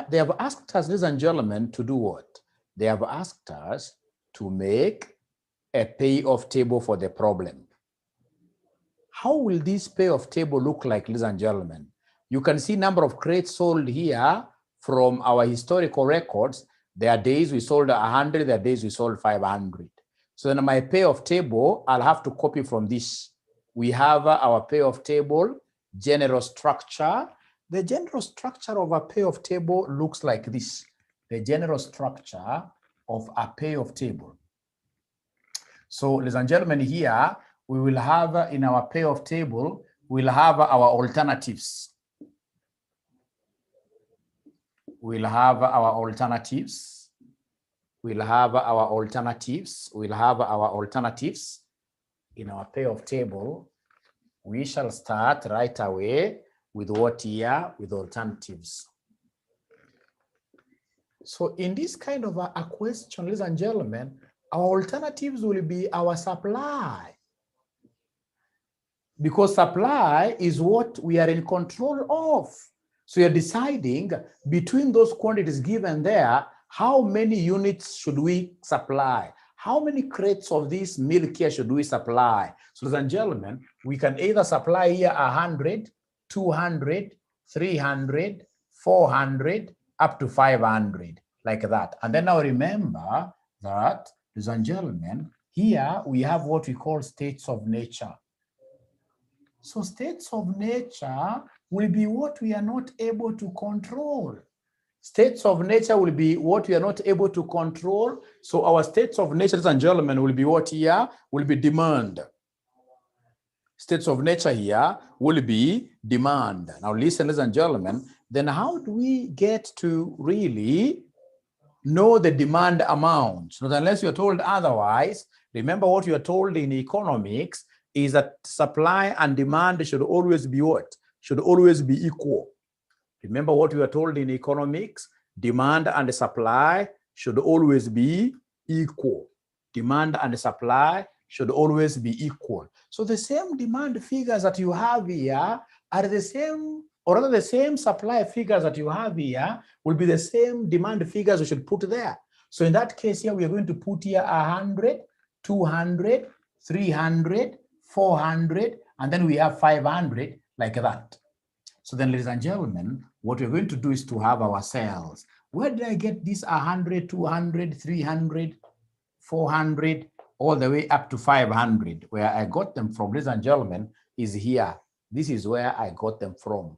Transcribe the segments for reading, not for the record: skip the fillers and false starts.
they have asked us, ladies and gentlemen, to do what? They have asked us to make a payoff table for the problem. How will this payoff table look like, ladies and gentlemen? You can see number of crates sold here from our historical records. There are days we sold 100, there are days we sold 500. So then my payoff table, I'll have to copy from this. We have our payoff table, general structure. The general structure of a payoff table looks like this. The general structure of a payoff table. So, ladies and gentlemen, here we will have in our payoff table, we'll have our alternatives. We'll have our alternatives. We'll have our alternatives. We'll have our alternatives in our payoff table. We shall start right away with what here? With alternatives. So in this kind of a question, ladies and gentlemen, our alternatives will be our supply. Because supply is what we are in control of. So you're deciding between those quantities given there, how many units should we supply? How many crates of this milk here should we supply? So ladies and gentlemen, we can either supply here 100, 200, 300, 400, up to 500, like that. And then now remember that, ladies and gentlemen, here we have what we call states of nature. So states of nature will be what we are not able to control. States of nature will be what we are not able to control. So our states of nature, ladies and gentlemen, will be what here? Will be demand. States of nature here will be demand. Now listen, ladies and gentlemen, then how do we get to really know the demand amount? So unless you're told otherwise, remember what you are told in economics is that supply and demand should always be what? Should always be equal. Remember what we were told in economics, demand and supply should always be equal. Demand and supply should always be equal. So the same demand figures that you have here are the same, or rather the same supply figures that you have here will be the same demand figures we should put there. So in that case here, we are going to put here 100, 200, 300, 400, and then we have 500 like that. So then, ladies and gentlemen, what we're going to do is to have our cells. Where did I get this 100, 200, 300, 400, all the way up to 500? Where I got them from, ladies and gentlemen, is here. This is where I got them from.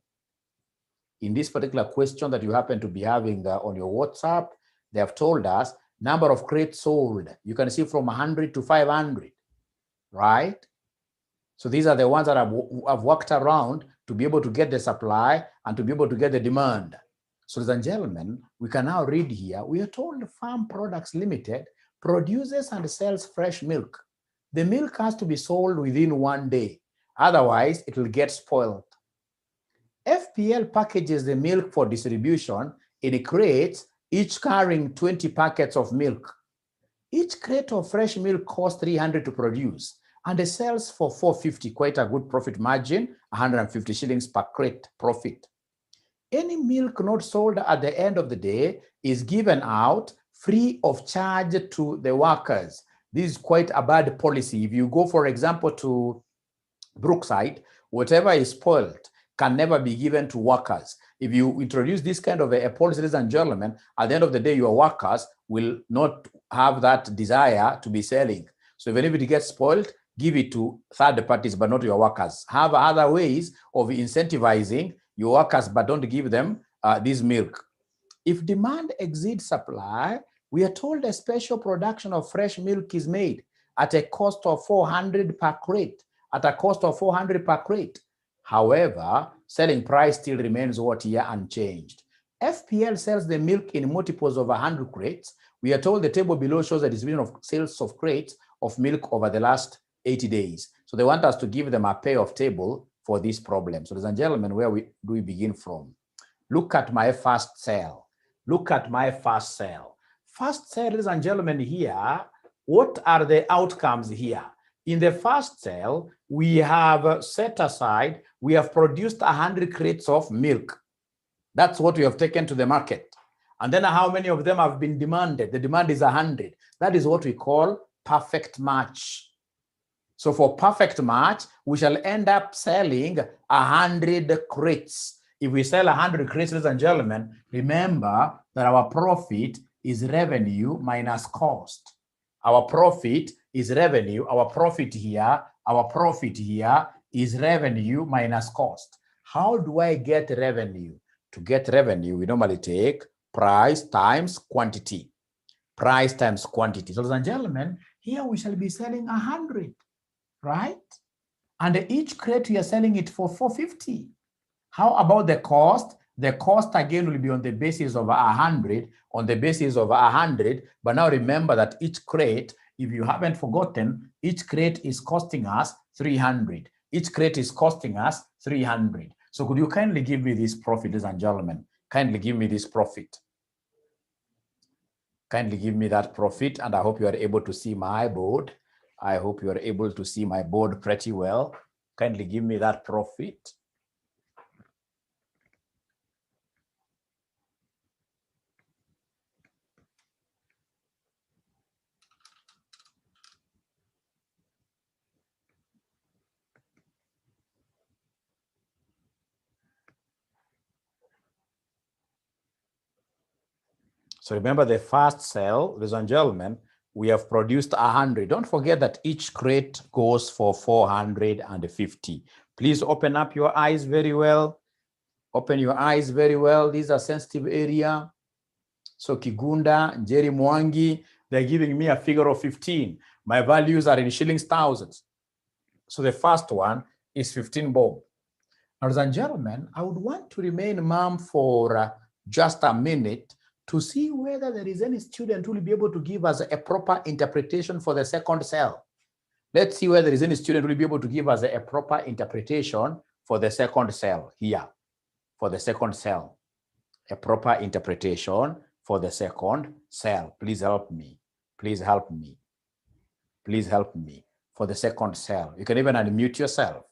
In this particular question that you happen to be having on your WhatsApp, they have told us number of crates sold. You can see from 100 to 500, right? So these are the ones that I've worked around to be able to get the supply and to be able to get the demand. So ladies and gentlemen, we can now read here. We are told Farm Products Limited produces and sells fresh milk. The milk has to be sold within 1 day. Otherwise, it will get spoiled. FPL packages the milk for distribution in crates, each carrying 20 packets of milk. Each crate of fresh milk costs 300 to produce, and it sells for 450, quite a good profit margin, 150 shillings per crate profit. Any milk not sold at the end of the day is given out free of charge to the workers. This is quite a bad policy. If you go, for example, to Brookside, whatever is spoiled can never be given to workers. If you introduce this kind of a policy, ladies and gentlemen, at the end of the day, your workers will not have that desire to be selling. So even if it gets spoiled, give it to third parties, but not your workers. Have other ways of incentivizing your workers, but don't give them this milk. If demand exceeds supply, we are told a special production of fresh milk is made at a cost of 400 per crate, at a cost of 400 per crate. However, selling price still remains what here unchanged. FPL sells the milk in multiples of 100 crates. We are told the table below shows the distribution of sales of crates of milk over the last 80 days. So they want us to give them a payoff table for this problem. So ladies and gentlemen, where do we begin from? Look at my first cell. Look at my first cell. First cell, ladies and gentlemen, here, what are the outcomes here? In the first cell, we have set aside, we have produced 100 crates of milk. That's what we have taken to the market. And then how many of them have been demanded? The demand is 100. That is what we call perfect match. So for perfect match, we shall end up selling 100 crates. If we sell 100 crates, ladies and gentlemen, remember that our profit is revenue minus cost. Our profit is revenue. Our profit here is revenue minus cost. How do I get revenue? To get revenue, we normally take price times quantity. Price times quantity. So, ladies and gentlemen, here we shall be selling 100, right? And each crate we are selling it for 450. How about the cost? The cost again will be on the basis of 100, But now remember that each crate, if you haven't forgotten, each crate is costing us 300. Each crate is costing us 300. So could you kindly give me this profit, ladies and gentlemen? Kindly give me this profit. Kindly give me that profit, and I hope you are able to see my board. I hope you are able to see my board pretty well. Kindly give me that profit. So remember the first sale, ladies and gentlemen, we have produced 100. Don't forget that each crate goes for 450. Please open up your eyes very well. Open your eyes very well. These are sensitive area. So Kigunda, Jerry Mwangi, they're giving me a figure of 15. My values are in shillings thousands. So the first one is 15 bob. Ladies and gentlemen, I would want to remain mum for just a minute to see whether there is any student who will be able to give us a proper interpretation for the second cell. Let's see whether there is any student who will be able to give us a proper interpretation for the second cell here. For the second cell, a proper interpretation for the second cell. Please help me. Please help me. Please help me for the second cell. You can even unmute yourself,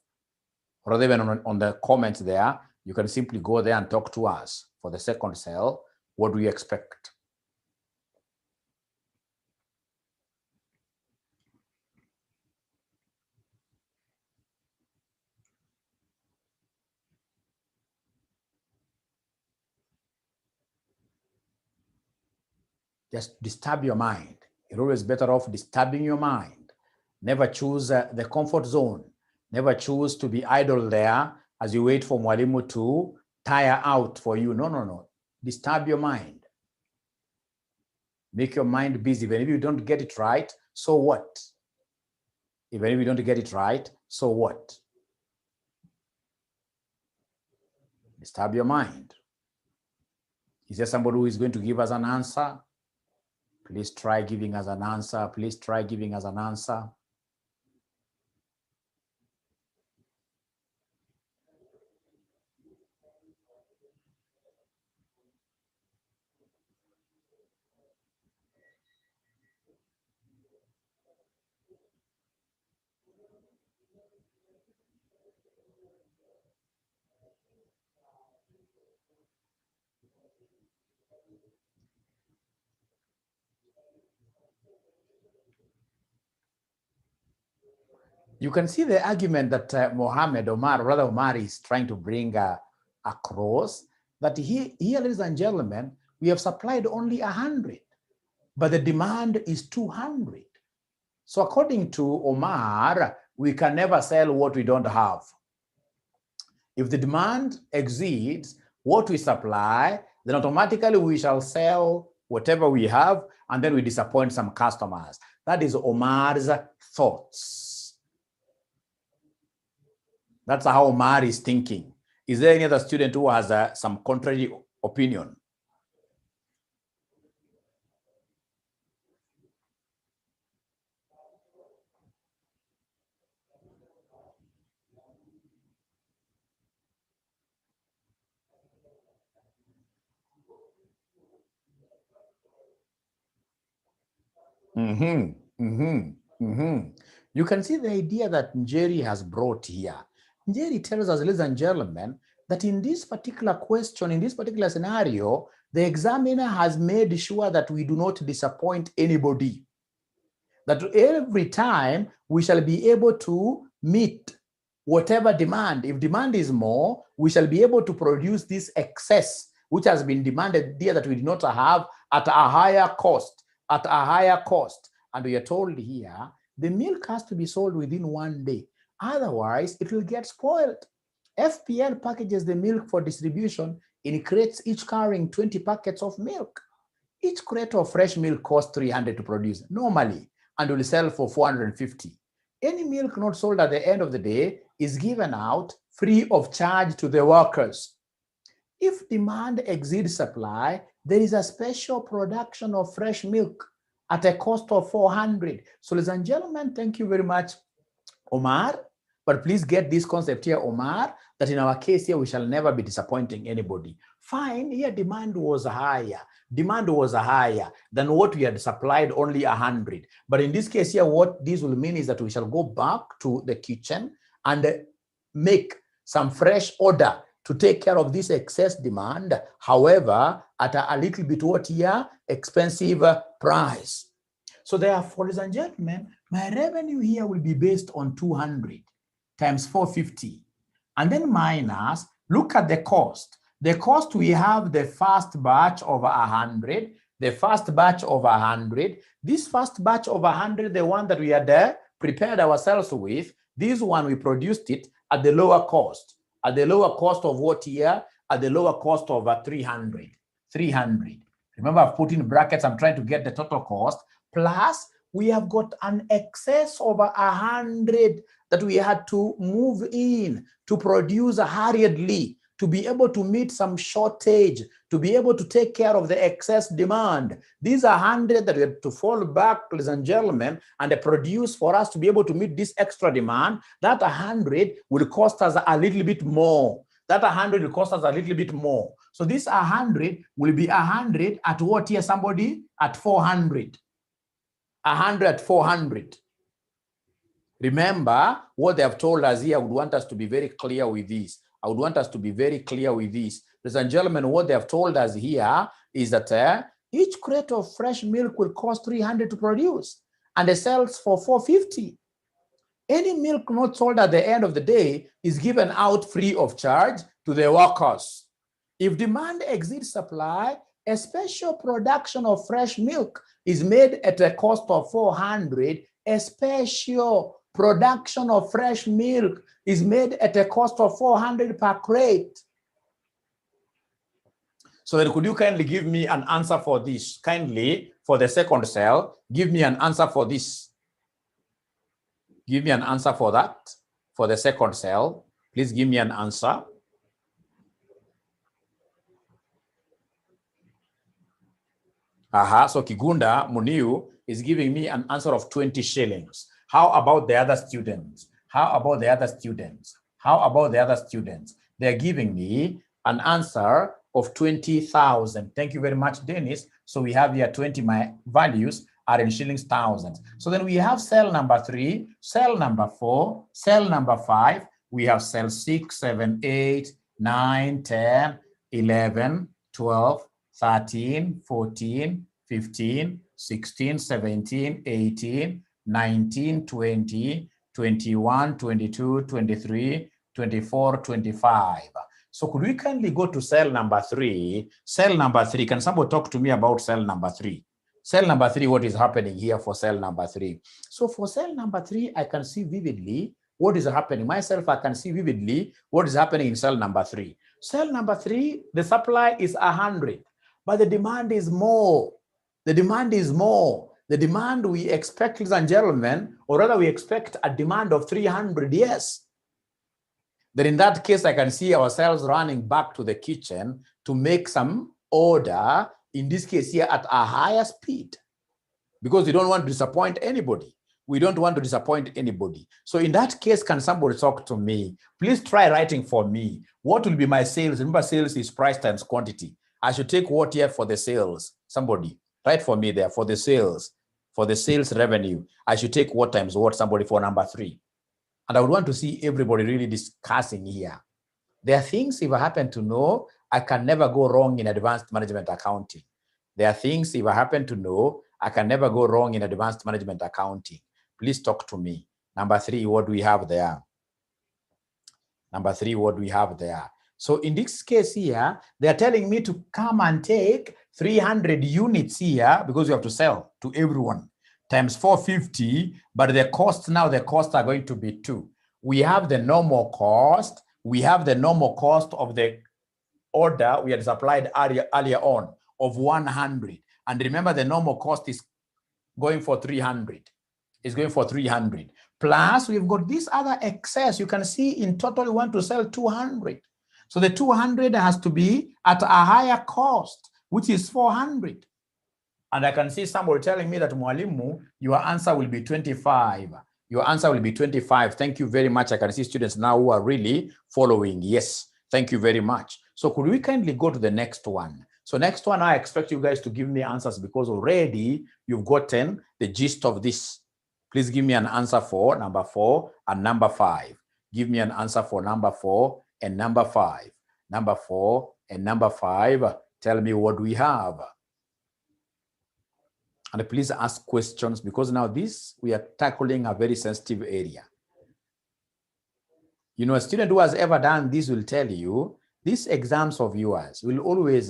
or even on the comments there, you can simply go there and talk to us for the second cell. What do you expect? Just disturb your mind. You're always better off disturbing your mind. Never choose the comfort zone. Never choose to be idle there as you wait for Mwalimu to tire out for you. No, no, no. Disturb your mind. Make your mind busy. Even if you don't get it right, so what? Even if you don't get it right, so what? Disturb your mind. Is there somebody who is going to give us an answer? Please try giving us an answer. Please try giving us an answer. You can see the argument that Mohammed Omar, Brother Omar, is trying to bring across, that here, ladies and gentlemen, we have supplied only 100, but the demand is 200. So according to Omar, we can never sell what we don't have. If the demand exceeds what we supply, then automatically we shall sell whatever we have, and then we disappoint some customers. That is Omar's thoughts. That's how Omar is thinking. Is there any other student who has some contrary opinion? You can see the idea that Njeri has brought here. Njeri tells us, ladies and gentlemen, that in this particular question, in this particular scenario, The examiner has made sure that we do not disappoint anybody. That every time we shall be able to meet whatever demand. If demand is more, we shall be able to produce this excess, which has been demanded there that we do not have at a higher cost, And we are told here, the milk has to be sold within 1 day. Otherwise, it will get spoiled. FPL packages the milk for distribution in crates, each carrying 20 packets of milk. Each crate of fresh milk costs 300 to produce normally and will sell for 450. Any milk not sold at the end of the day is given out free of charge to the workers. If demand exceeds supply, there is a special production of fresh milk at a cost of 400. So, ladies and gentlemen, thank you very much, Omar. But please get this concept here, Omar, that in our case here, we shall never be disappointing anybody. Fine, here demand was higher. Demand was higher than what we had supplied, only 100. But in this case here, what this will mean is that we shall go back to the kitchen and make some fresh order to take care of this excess demand, however, at a little bit what here, expensive price. So therefore, ladies and gentlemen, my revenue here will be based on 200 times 450. And then minus, look at the cost. The cost, we have the first batch of 100, the first batch of 100. This first batch of 100, the one that we had prepared ourselves with, this one we produced it at the lower cost. At the lower cost of what here? At the lower cost of 300. 300. Remember, I've put in brackets, I'm trying to get the total cost. Plus, we have got an excess of 100 that we had to move in to produce hurriedly, to be able to meet some shortage, to be able to take care of the excess demand. These are 100 that we have to fall back, ladies and gentlemen, and produce for us to be able to meet this extra demand. That 100 will cost us a little bit more. That 100 will cost us a little bit more. So this 100 will be 100 at what here, somebody? At 400. 100 at 400. Remember what they have told us here. I would want us to be very clear with this. I would want us to be very clear with this. Ladies and gentlemen, what they have told us here is that each crate of fresh milk will cost 300 to produce and it sells for 450. Any milk not sold at the end of the day is given out free of charge to the workers. If demand exceeds supply, a special production of fresh milk is made at a cost of 400. A special production of fresh milk is made at a cost of 400 per crate. So then could you kindly give me an answer for this? Kindly, for the second cell, give me an answer for this. Give me an answer for that. For the second cell, please give me an answer. So Kigunda Muniu is giving me an answer of 20 shillings. How about the other students? How about the other students? How about the other students? They're giving me an answer of 20,000. Thank you very much, Dennis. So we have here 20, my values are in shillings thousands. So then we have cell number 3, cell number 4, cell number 5. We have cell 6, 7, 8, 9, 10, 11, 12, 13, 14, 15, 16, 17, 18, 19, 20, 21, 22, 23, 24, 25. So could we kindly go to cell number 3? Cell number 3, can somebody talk to me about cell number 3? Cell number 3, what is happening here for cell number 3? So for cell number 3, I can see vividly what is happening. Myself, I can see vividly what is happening in cell number 3. Cell number 3, the supply is 100, but the demand is more. The demand is more. The demand we expect, ladies and gentlemen, or rather we expect a demand of 300, yes. Then in that case, I can see ourselves running back to the kitchen to make some order, in this case here at a higher speed, because we don't want to disappoint anybody. We don't want to disappoint anybody. So in that case, can somebody talk to me? Please try writing for me. What will be my sales? Remember, sales is price times quantity. I should take what here for the sales? Somebody write for me there for the sales revenue. I should take what times what, somebody, for number 3. And I would want to see everybody really discussing here. There are things, if I happen to know, I can never go wrong in advanced management accounting. There are things, if I happen to know, I can never go wrong in advanced management accounting. Please talk to me. Number 3, what do we have there? Number 3, what do we have there? So in this case here, they are telling me to come and take 300 units here, because you have to sell to everyone, times 450, but the costs are going to be 2. We have the normal cost. We have the normal cost of the order we had supplied earlier on of 100. And remember, the normal cost is going for 300. It's going for 300. Plus, we've got this other excess. You can see in total, we want to sell 200. So the 200 has to be at a higher cost, which is 400. And I can see somebody telling me that, Mwalimu, your answer will be 25. Your answer will be 25. Thank you very much. I can see students now who are really following. Yes, thank you very much. So could we kindly go to the next one? So next one, I expect you guys to give me answers, because already you've gotten the gist of this. Please give me an answer for number 4 and number 5. Give me an answer for number 4 and number 5. Number 4 and number 5. Tell me what we have. And please ask questions, because now we are tackling a very sensitive area. You know, a student who has ever done this will tell you, these exams of yours will always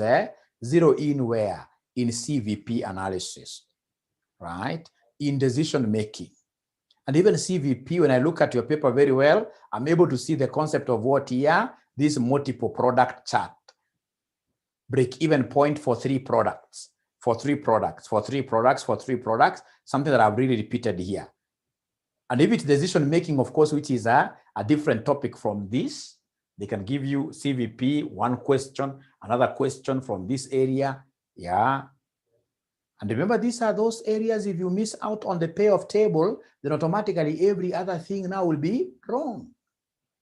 zero in where? In CVP analysis, right? In decision making. And even CVP, when I look at your paper very well, I'm able to see the concept of what here? This multiple product chart. Break-even point for 3 products. For 3 products, for 3 products, for 3 products, something that I've really repeated here. And if it's decision making, of course, which is a different topic from this, they can give you CVP, one question, another question from this area. Yeah. And remember, these are those areas, if you miss out on the payoff table, then automatically every other thing now will be wrong.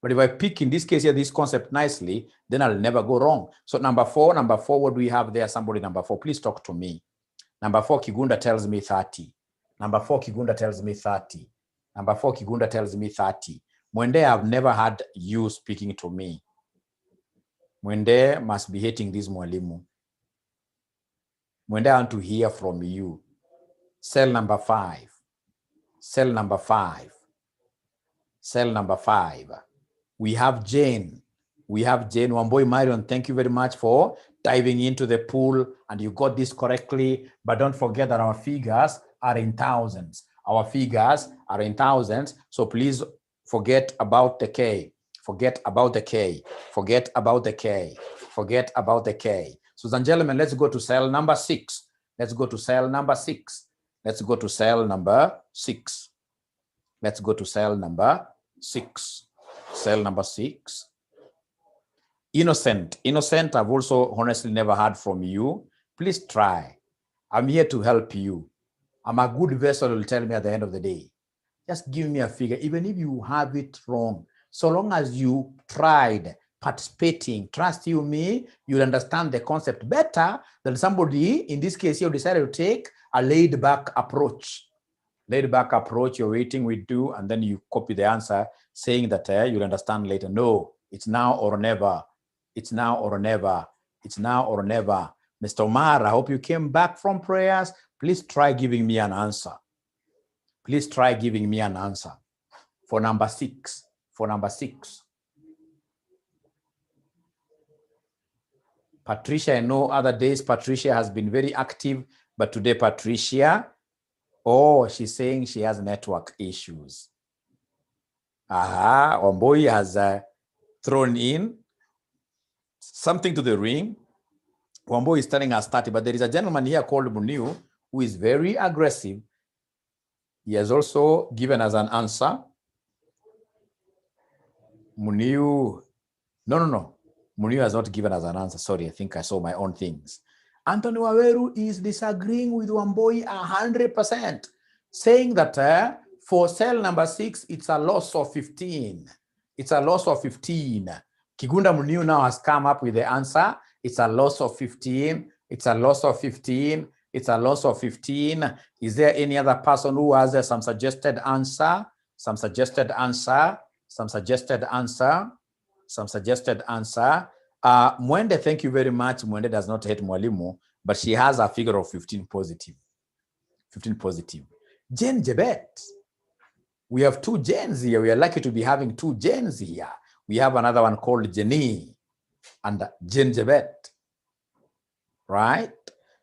But if I pick, in this case here, this concept nicely, then I'll never go wrong. So number 4, what do we have there? Somebody, number 4, please talk to me. Number 4, Kigunda tells me 30. Number 4, Kigunda tells me 30. Number 4, Kigunda tells me 30. Mwende, I've never had you speaking to me. Mwende must be hating this Mwalimu. Mwende, I want to hear from you. Cell number 5. Cell number 5. Cell number 5. We have Jane. We have Jane. Wamboi Marion, thank you very much for diving into the pool, and you got this correctly. But don't forget that our figures are in thousands. Our figures are in thousands. So please forget about the K. Forget about the K. Forget about the K. Forget about the K. So, ladies and gentlemen, let's go to cell number 6. Let's go to cell number 6. Let's go to cell number 6. Let's go to cell number 6. Cell number 6. Innocent. Innocent, I've also honestly never heard from you. Please try. I'm here to help you. I'm a good vessel, will tell me at the end of the day. Just give me a figure, even if you have it wrong. So long as you tried participating, trust you me, you'll understand the concept better than somebody, in this case, you decided to take a laid-back approach. Laid-back approach, you're waiting, we do, and then you copy the answer, saying that you'll understand later. No, it's now or never. It's now or never. It's now or never. Mr. Omar, I hope you came back from prayers. Please try giving me an answer. Please try giving me an answer. For number 6. For number 6. Patricia, I know other days Patricia has been very active, but today Patricia, oh, she's saying she has network issues. Aha, Wamboi has thrown in something to the ring. Wamboi is telling us 30, but there is a gentleman here called Muniu who is very aggressive. He has also given us an answer. Muniu, no. Muniu has not given us an answer. Sorry, I think I saw my own things. Anthony Waweru is disagreeing with Wamboi 100%, saying that for cell number 6, it's a loss of 15. It's a loss of 15. Kigunda Muniu now has come up with the answer. It's a loss of 15. It's a loss of 15. It's a loss of 15. Is there any other person who has some suggested answer? Some suggested answer? Some suggested answer? Some suggested answer? Mwende, thank you very much. Mwende does not hate Mwalimu, but she has a figure of 15 positive. 15 positive. Jane Jebet. We have two Janes here. We are lucky to be having two Janes here. We have another one called Jenny and Jane Jebet. Right?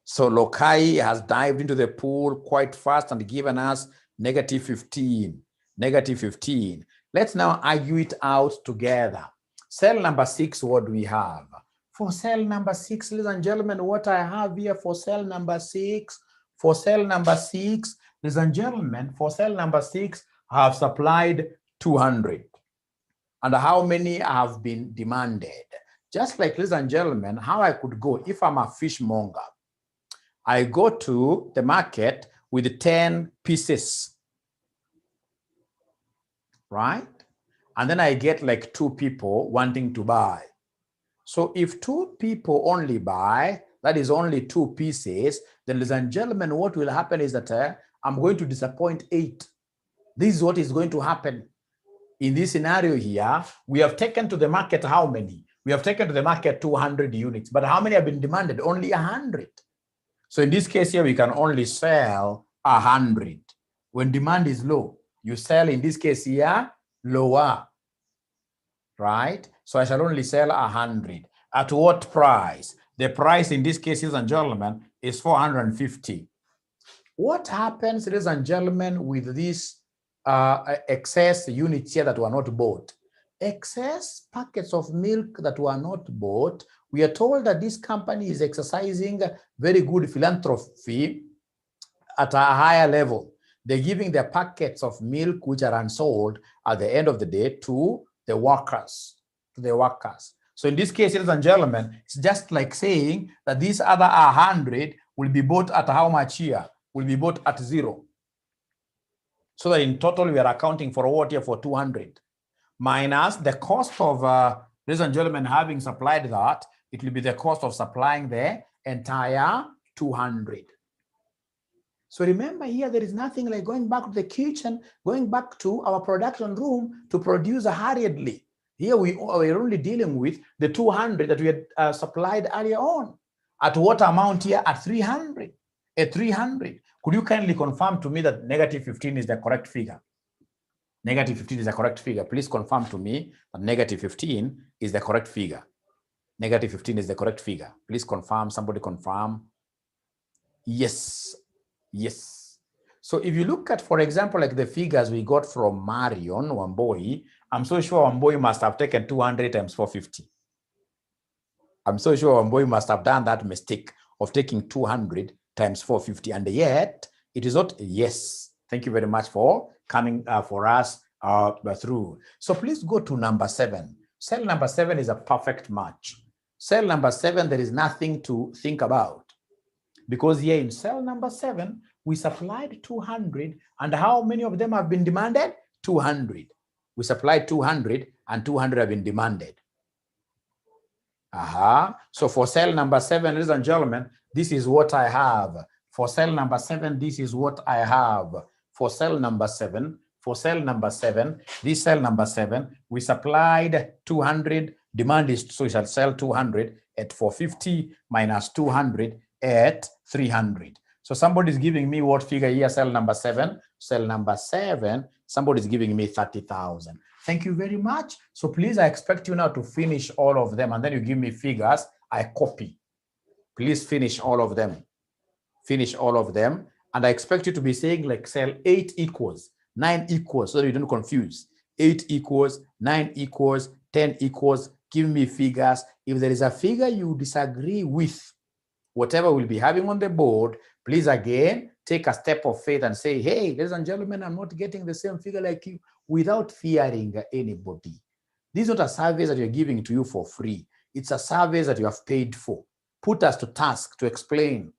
So Lokai has dived into the pool quite fast and given us negative 15. Negative 15. Let's now argue it out together. Cell number 6, what do we have? For cell number 6, ladies and gentlemen, what I have here for cell number 6, ladies and gentlemen, for cell number 6, I have supplied 200. And how many have been demanded? Just like, ladies and gentlemen, how I could go if I'm a fishmonger. I go to the market with 10 pieces, right? And then I get like 2 people wanting to buy. So if 2 people only buy, that is only 2 pieces, then ladies and gentlemen, what will happen is that I'm going to disappoint 8. This is what is going to happen. In this scenario here, we have taken to the market how many? We have taken to the market 200 units, but how many have been demanded? Only 100. So in this case here, we can only sell 100. When demand is low, you sell in this case here, lower, right? So I shall only sell 100. At what price? The price in this case, ladies and gentlemen, is 450. What happens, ladies and gentlemen, with these excess units here that were not bought? Excess packets of milk that were not bought, we are told that this company is exercising very good philanthropy at a higher level. They're giving their packets of milk, which are unsold at the end of the day, to the workers. So in this case, ladies and gentlemen, it's just like saying that these other 100 will be bought at how much here? Will be bought at 0. So that in total, we are accounting for what here? For 200. Minus the cost of, ladies and gentlemen, having supplied that, it will be the cost of supplying the entire 200. So remember here, there is nothing like going back to the kitchen, going back to our production room to produce hurriedly. Here we are only dealing with the 200 that we had supplied earlier on. At what amount here? At 300. At 300. Could you kindly confirm to me that negative 15 is the correct figure? Negative 15 is the correct figure. Please confirm to me that negative 15 is the correct figure. Negative 15 is the correct figure. Please confirm. Somebody confirm. Yes. Yes. So if you look at, for example, like the figures we got from Marion Wamboi, I'm so sure Wamboi must have taken 200 times 450. I'm so sure Wamboi must have done that mistake of taking 200 times 450. And yet, it is not. Yes. Thank you very much for coming for us through. So please go to number 7. Cell number 7 is a perfect match. Cell number 7, there is nothing to think about. Because here in cell number 7, we supplied 200. And how many of them have been demanded? 200. We supplied 200 and 200 have been demanded. So for cell number 7, ladies and gentlemen, this is what I have. For cell number 7, this is what I have. For cell number 7, this cell number 7, we supplied 200. Demand is, so we shall sell 200 at 450 minus 200 at 300. So somebody is giving me what figure here? Cell number 7. Cell number 7, somebody is giving me 30,000. Thank you very much. So please, I expect you now to finish all of them, and then you give me figures. I copy. Please finish all of them. Finish all of them. And I expect you to be saying like cell 8 equals, 9 equals, so that you don't confuse. 8 equals, 9 equals, 10 equals. Give me figures. If there is a figure you disagree with, whatever we'll be having on the board, please again, take a step of faith and say, hey, ladies and gentlemen, I'm not getting the same figure like you, without fearing anybody. This is not a service that you're giving to you for free. It's a service that you have paid for. Put us to task to explain.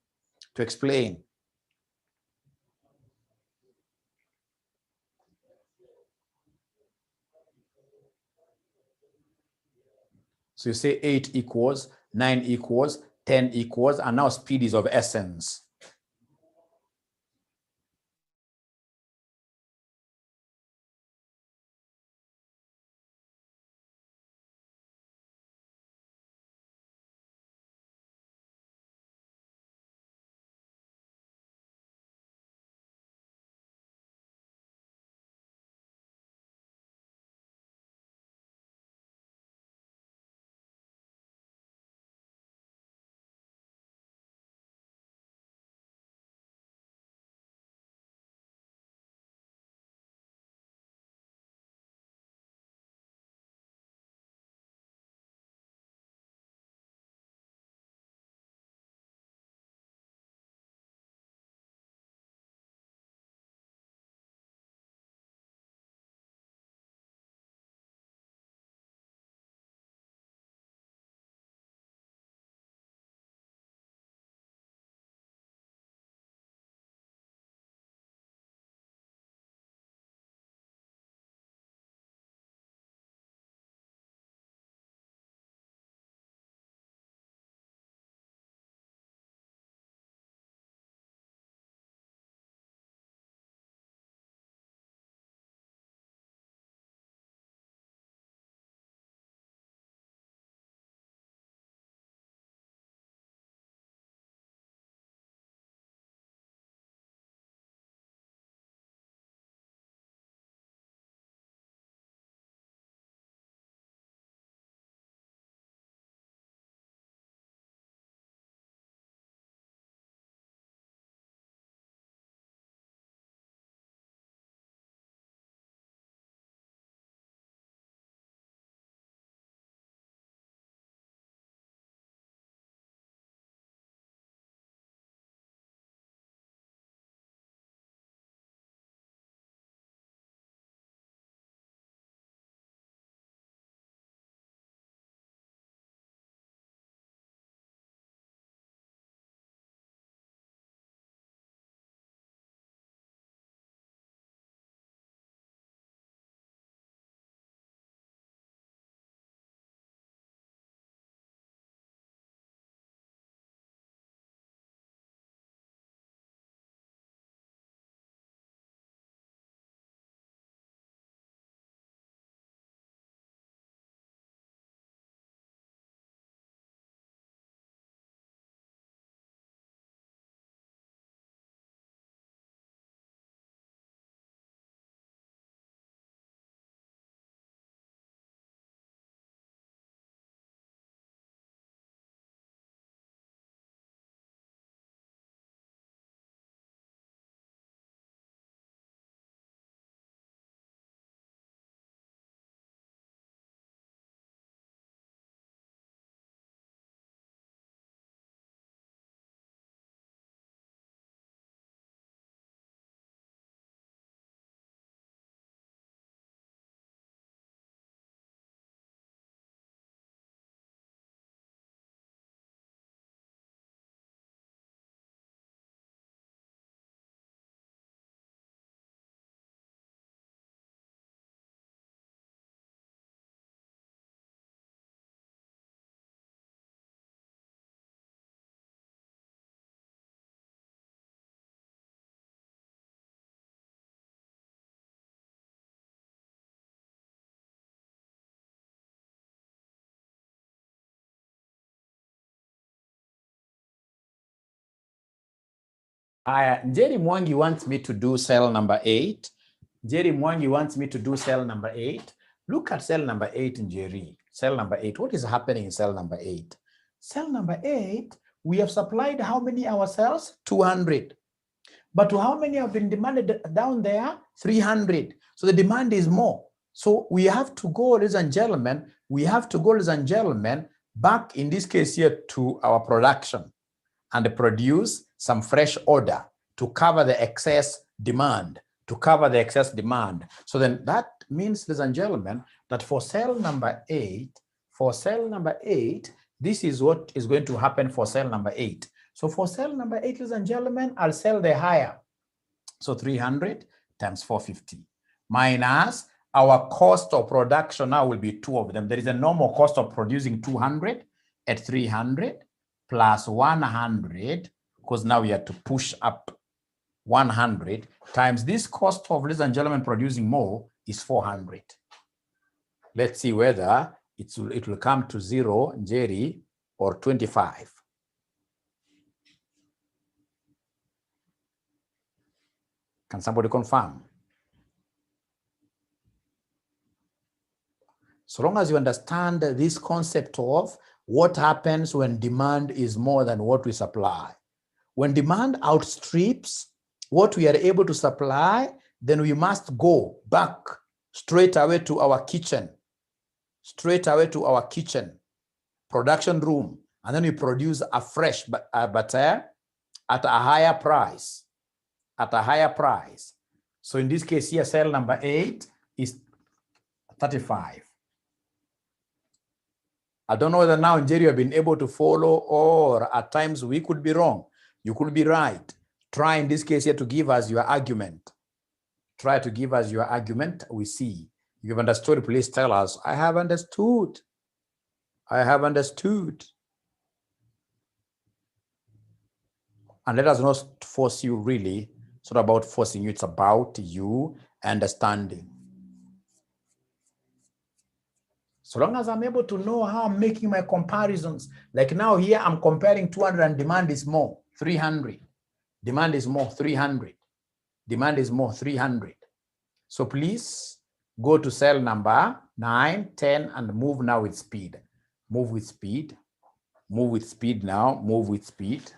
So you say 8 equals, 9 equals, 10 equals, and now speed is of essence. Njeri Mwangi wants me to do cell number 8. Njeri Mwangi wants me to do cell number 8. Look at cell number 8, Njeri. Cell number 8. What is happening in cell number 8? Cell number 8, we have supplied how many our cells? 200. But to how many have been demanded down there? 300. So the demand is more. So we have to go, ladies and gentlemen, back in this case here to our production and produce some fresh order to cover the excess demand, So then that means, ladies and gentlemen, that for cell number 8, this is what is going to happen for cell number 8. So for cell number 8, ladies and gentlemen, I'll sell the higher. So 300 times 450 minus our cost of production now will be 2 of them. There is a normal cost of producing 200 at 300 plus 100, because now we have to push up 100 times this cost of, ladies and gentlemen, producing more is 400. Let's see whether it will come to 0, Njeri, or 25. Can somebody confirm? So long as you understand this concept of what happens when demand is more than what we supply. When demand outstrips what we are able to supply, then we must go back straight away to our kitchen, production room, and then we produce afresh, but at a higher price, So in this case here, cell number 8 is 35. I don't know whether now, Njeri, you have been able to follow, or at times we could be wrong. You could be right. Try in this case here to give us your argument. We see. If you've understood, please tell us, I have understood. And let us not force you, really. It's not about forcing you. It's about you understanding. So long as I'm able to know how I'm making my comparisons, like now here I'm comparing 200 and demand is more, 300. Demand is more, 300. So please go to cell number 9, 10, and move now with speed. Move with speed now, move with speed.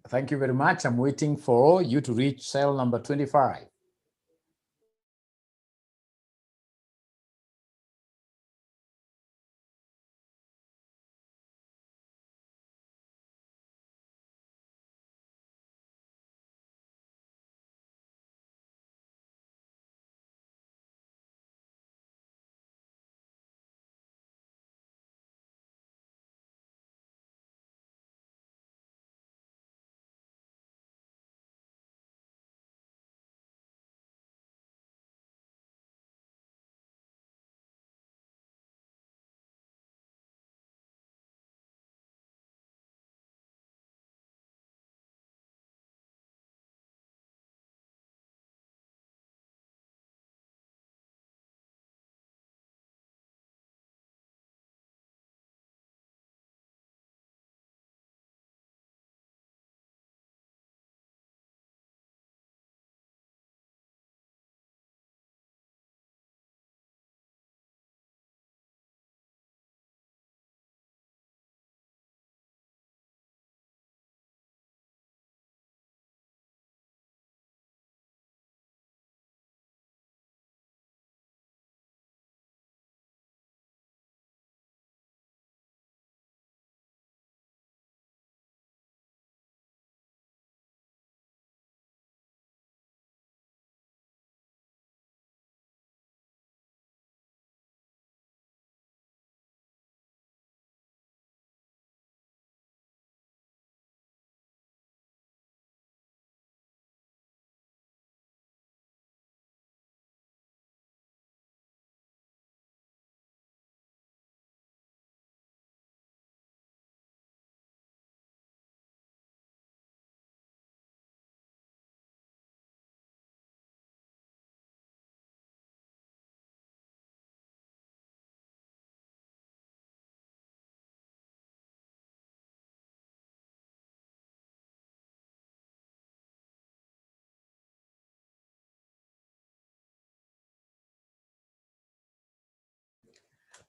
Thank you very much. I'm waiting for you to reach cell number 25.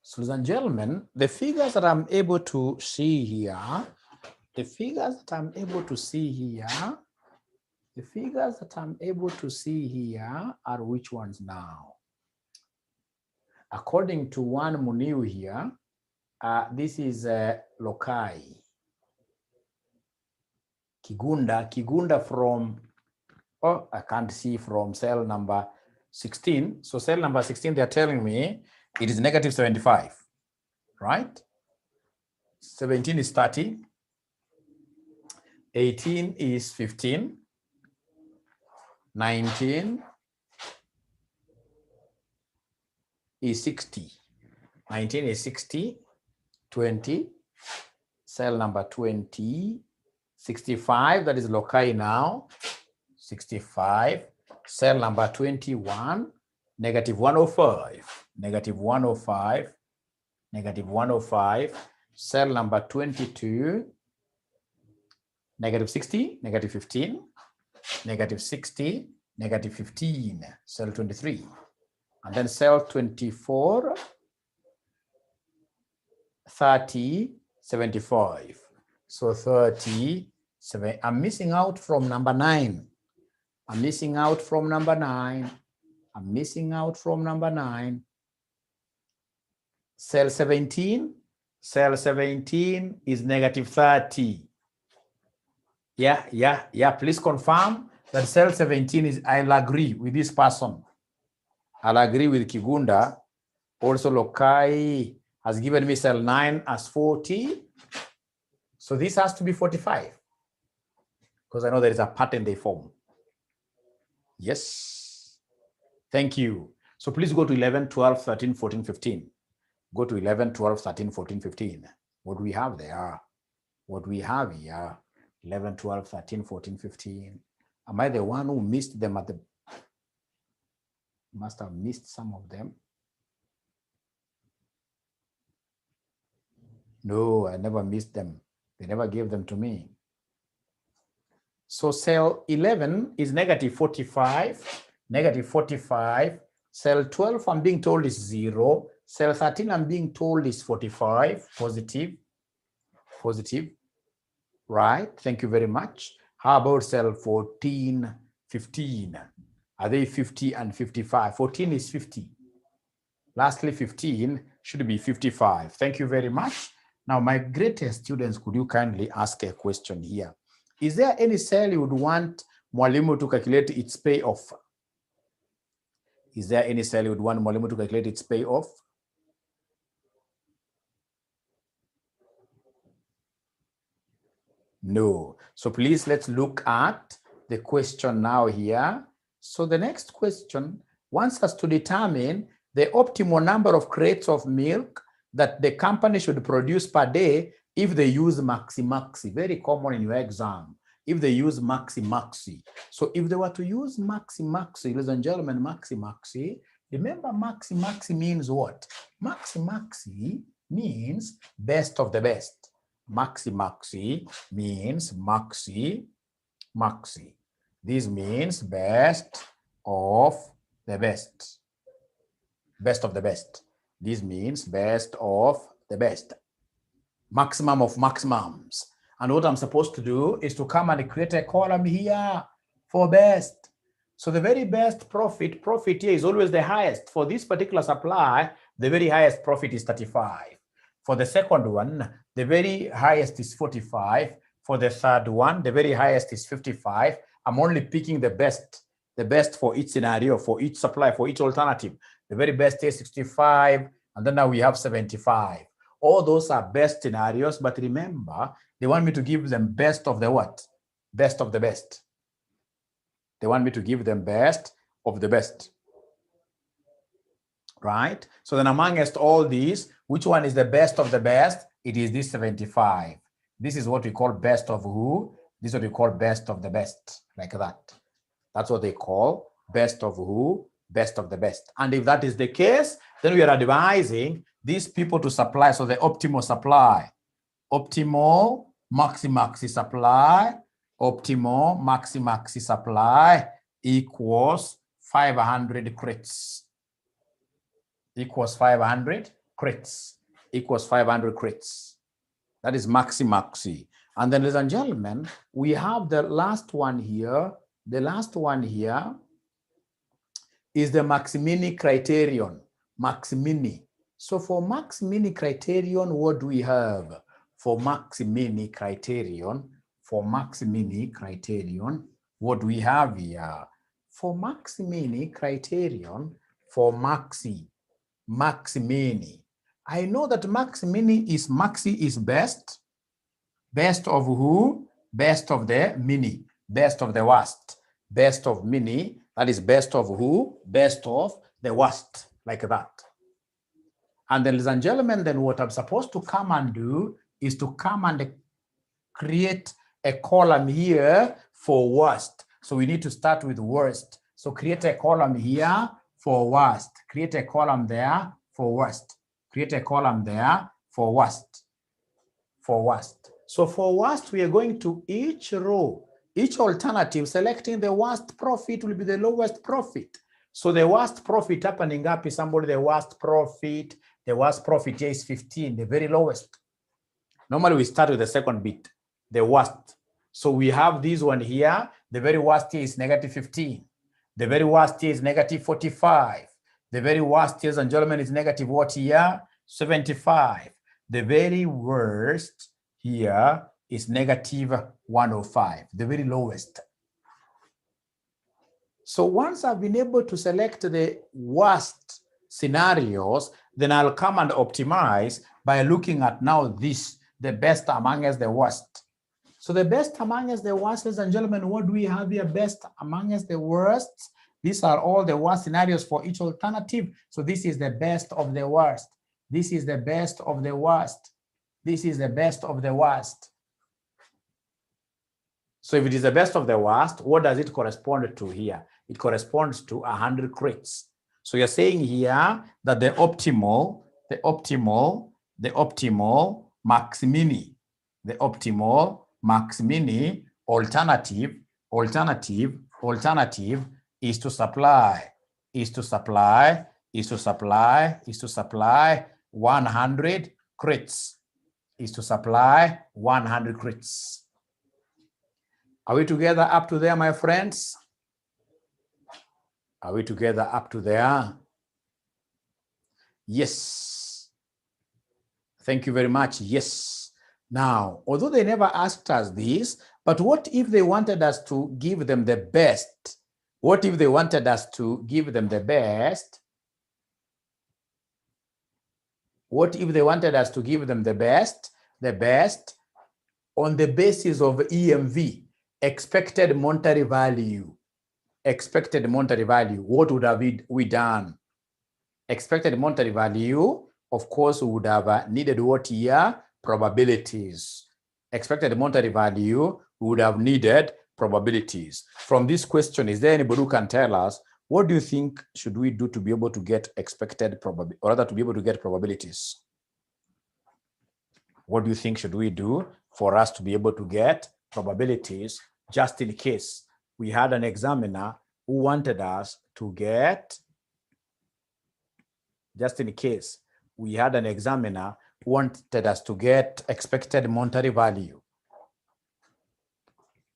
So, ladies and gentlemen, the figures that I'm able to see here, the figures that I'm able to see here are which ones now? According to one Muniu here, this is 𝗖𝗙𝗙𝗘 from, oh, I can't see from cell number 16. So cell number 16, they're telling me it is negative 75, right? 17 is 30, 18 is 15, 19 is 60, 19 is 60, 20, cell number 20, 65, that is loci now, 65, cell number 21, negative 105, negative 105, negative 105, cell number 22, negative 60, negative 15, negative 60, negative 15, cell 23. And then cell 24, 30, 75. So 30, I'm missing out from number 9. I'm missing out from number 9. I'm missing out from number 9. Cell 17, cell 17 is negative 30. Yeah, please confirm that cell 17 is, I'll agree with this person. I'll agree with Kigunda. Also, Lokai has given me cell 9 as 40. So this has to be 45. Because I know there is a pattern they form. Yes. Thank you. So please go to 11, 12, 13, 14, 15. Go to 11, 12, 13, 14, 15. What do we have there? What we have here? 11, 12, 13, 14, 15. Am I the one who missed them at the... Must have missed some of them. No, I never missed them. They never gave them to me. So cell 11 is negative 45, negative 45. Cell 12, I'm being told is 0. Cell 13, I'm being told is 45, positive, positive. Right, thank you very much. How about cell 14, 15? Are they 50 and 55? 14 is 50. Lastly, 15 should be 55. Thank you very much. Now, my greatest students, could you kindly ask a question here? Is there any cell you would want Mwalimu to calculate its payoff? Is there any cell you would want Mwalimu to calculate its payoff? No. So please, let's look at the question now here. So the next question wants us to determine the optimal number of crates of milk that the company should produce per day if they use maxi-maxi. Very common in your exam. If they use maxi-maxi. So if they were to use maxi-maxi, ladies and gentlemen, maxi-maxi, remember maxi-maxi means what? Maxi-maxi means best of the best. Maxi-maxi means maxi-maxi. This means best of the best. Best of the best. This means best of the best. Maximum of maximums. And what I'm supposed to do is to come and create a column here for best. So the very best profit here is always the highest. For this particular supply, the very highest profit is 35. For the second one, the very highest is 45. For the third one, the very highest is 55. I'm only picking the best for each scenario, for each supply, for each alternative. The very best is 65, and then now we have 75. All those are best scenarios, but remember, they want me to give them best of the what? Best of the best. They want me to give them best of the best. Right? So then amongst all these, which one is the best of the best? It is this 75. This is what we call best of who? This is what we call best of the best, like that. That's what they call best of who? Best of the best. And if that is the case, then we are advising these people to supply, so the optimal supply. Optimal maxi-maxi supply, optimal maxi-maxi supply equals 500 crates. Equals 500 crates. Equals 500 crates. That is maxi-maxi. And then, ladies and gentlemen, we have the last one here. The last one here is the Maximini criterion. Maximini. So for Maximini criterion, what do we have? For Maximini criterion, what do we have here? For Maximini criterion, for Maximini. I know that maxi is best. Best of who? Best of the mini. Best of the worst. Best of mini. That is best of who? Best of the worst. Like that. And then, ladies and gentlemen, then what I'm supposed to come and do is to come and create a column here for worst. So we need to start with worst. So create a column here for worst. Create a column there for worst. Create a column there for worst. For worst. So for worst, we are going to each row, each alternative, selecting the worst profit will be the lowest profit. So the worst profit happening up is somebody, the worst profit here is 15, the very lowest. Normally we start with the second bit, the worst. So we have this one here, the very worst here is negative 15. The very worst here is negative 45. The very worst, ladies and gentlemen, is negative what here? 75. The very worst here is negative 105, the very lowest. So once I've been able to select the worst scenarios, then I'll come and optimize by looking at now this, the best amongst the worst. So the best amongst the worst, ladies and gentlemen, what do we have here? Best amongst the worst. These are all the worst scenarios for each alternative. So this is the best of the worst. This is the best of the worst. This is the best of the worst. So if it is the best of the worst, what does it correspond to here? It corresponds to 100 crates. So you're saying here that the optimal maximini, the optimal maximini alternative is to supply 100 crates. Is to supply 100 crates. Are we together up to there, my friends? Are we together up to there? Yes. Thank you very much. Yes. Now, although they never asked us this, but what if they wanted us to give them the best? What if they wanted us to give them the best? What if they wanted us to give them the best on the basis of EMV, expected monetary value? Expected monetary value, what would have we done? Expected monetary value, of course, we would have needed what here? Probabilities. Expected monetary value, we would have needed probabilities. From this question, is there anybody who can tell us what do you think should we do to be able to get expected probability, or rather to be able to get probabilities? What do you think should we do for us to be able to get probabilities, just in case we had an examiner who wanted us to get, just in case we had an examiner who wanted us to get expected monetary value?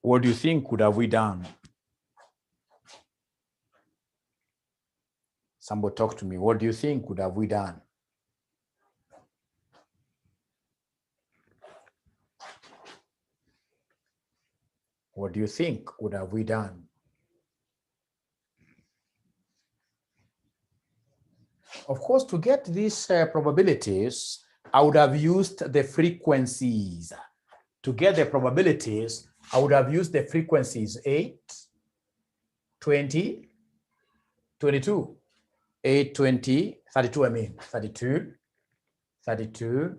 What do you think would have we done? Somebody talk to me. What do you think would have we done? What do you think would have we done? Of course, to get these probabilities, I would have used the frequencies. To get the probabilities, I would have used the frequencies 8, 20, 22, 8, 20, 32, 32, 32,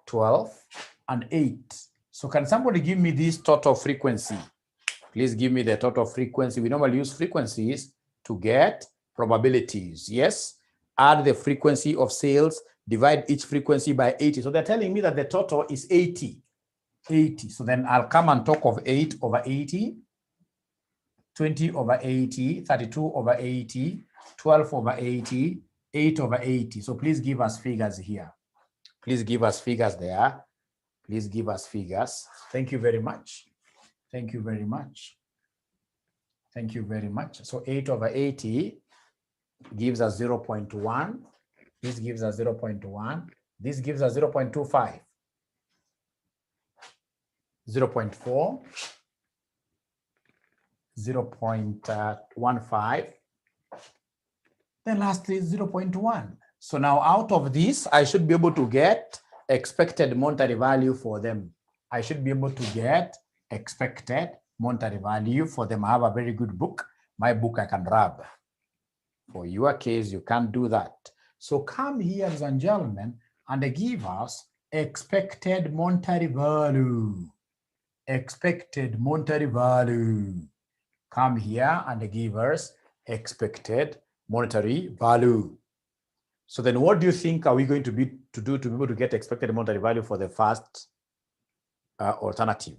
12, and 8. So can somebody give me this total frequency? Please give me the total frequency. We normally use frequencies to get probabilities. Yes. Add the frequency of sales, divide each frequency by 80. So they're telling me that the total is 80. 80. So then I'll come and talk of 8 over 80, 20 over 80, 32 over 80, 12 over 80, 8 over 80. So please give us figures here. Please give us figures there. Please give us figures. Thank you very much. Thank you very much. Thank you very much. So 8 over 80 gives us 0.1. This gives us 0.1. This gives us 0.25. 0.4. 0.15. Then lastly, 0.1. So now out of this, I should be able to get expected monetary value for them. I should be able to get expected monetary value for them. I have a very good book. My book I can rub. For your case, you can't do that. So come here, ladies and gentlemen, and give us expected monetary value. Expected monetary value. Come here and give us expected monetary value. So then what do you think are we going to do to be able to get expected monetary value for the first alternative?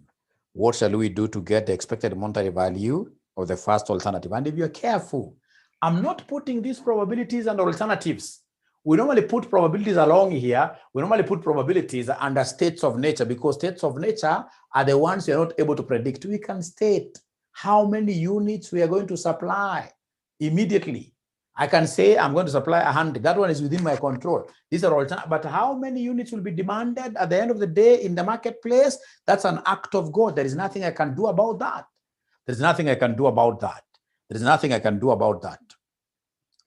What shall we do to get the expected monetary value of the first alternative? And if you're careful, I'm not putting these probabilities and alternatives. We normally put probabilities along here. We normally put probabilities under states of nature, because states of nature are the ones you're not able to predict. We can state how many units we are going to supply immediately. I can say I'm going to supply 100. That one is within my control. These are alternate, but how many units will be demanded at the end of the day in the marketplace? That's an act of God. There is nothing I can do about that. There is nothing I can do about that. There is nothing I can do about that.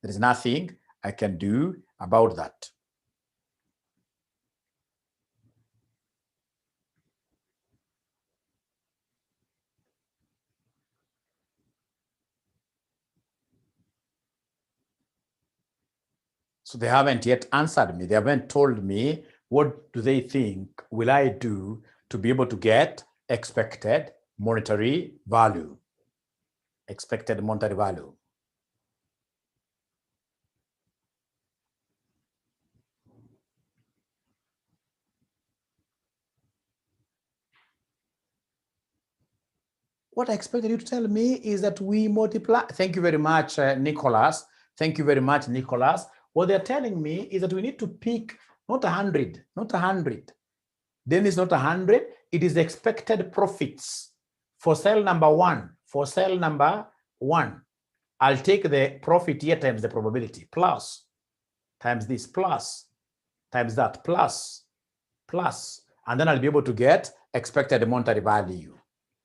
There is nothing I can do about that. So they haven't yet answered me. They haven't told me what do they think will I do to be able to get expected monetary value. Expected monetary value. What I expected you to tell me is that we multiply. Thank you very much, Nicholas. Thank you very much, Nicholas. What they're telling me is that we need to pick not 100, not 100. Then it's not 100. It is expected profits for cell number one, I'll take the profit here times the probability, plus, times this, plus, times that, plus, and then I'll be able to get expected monetary value.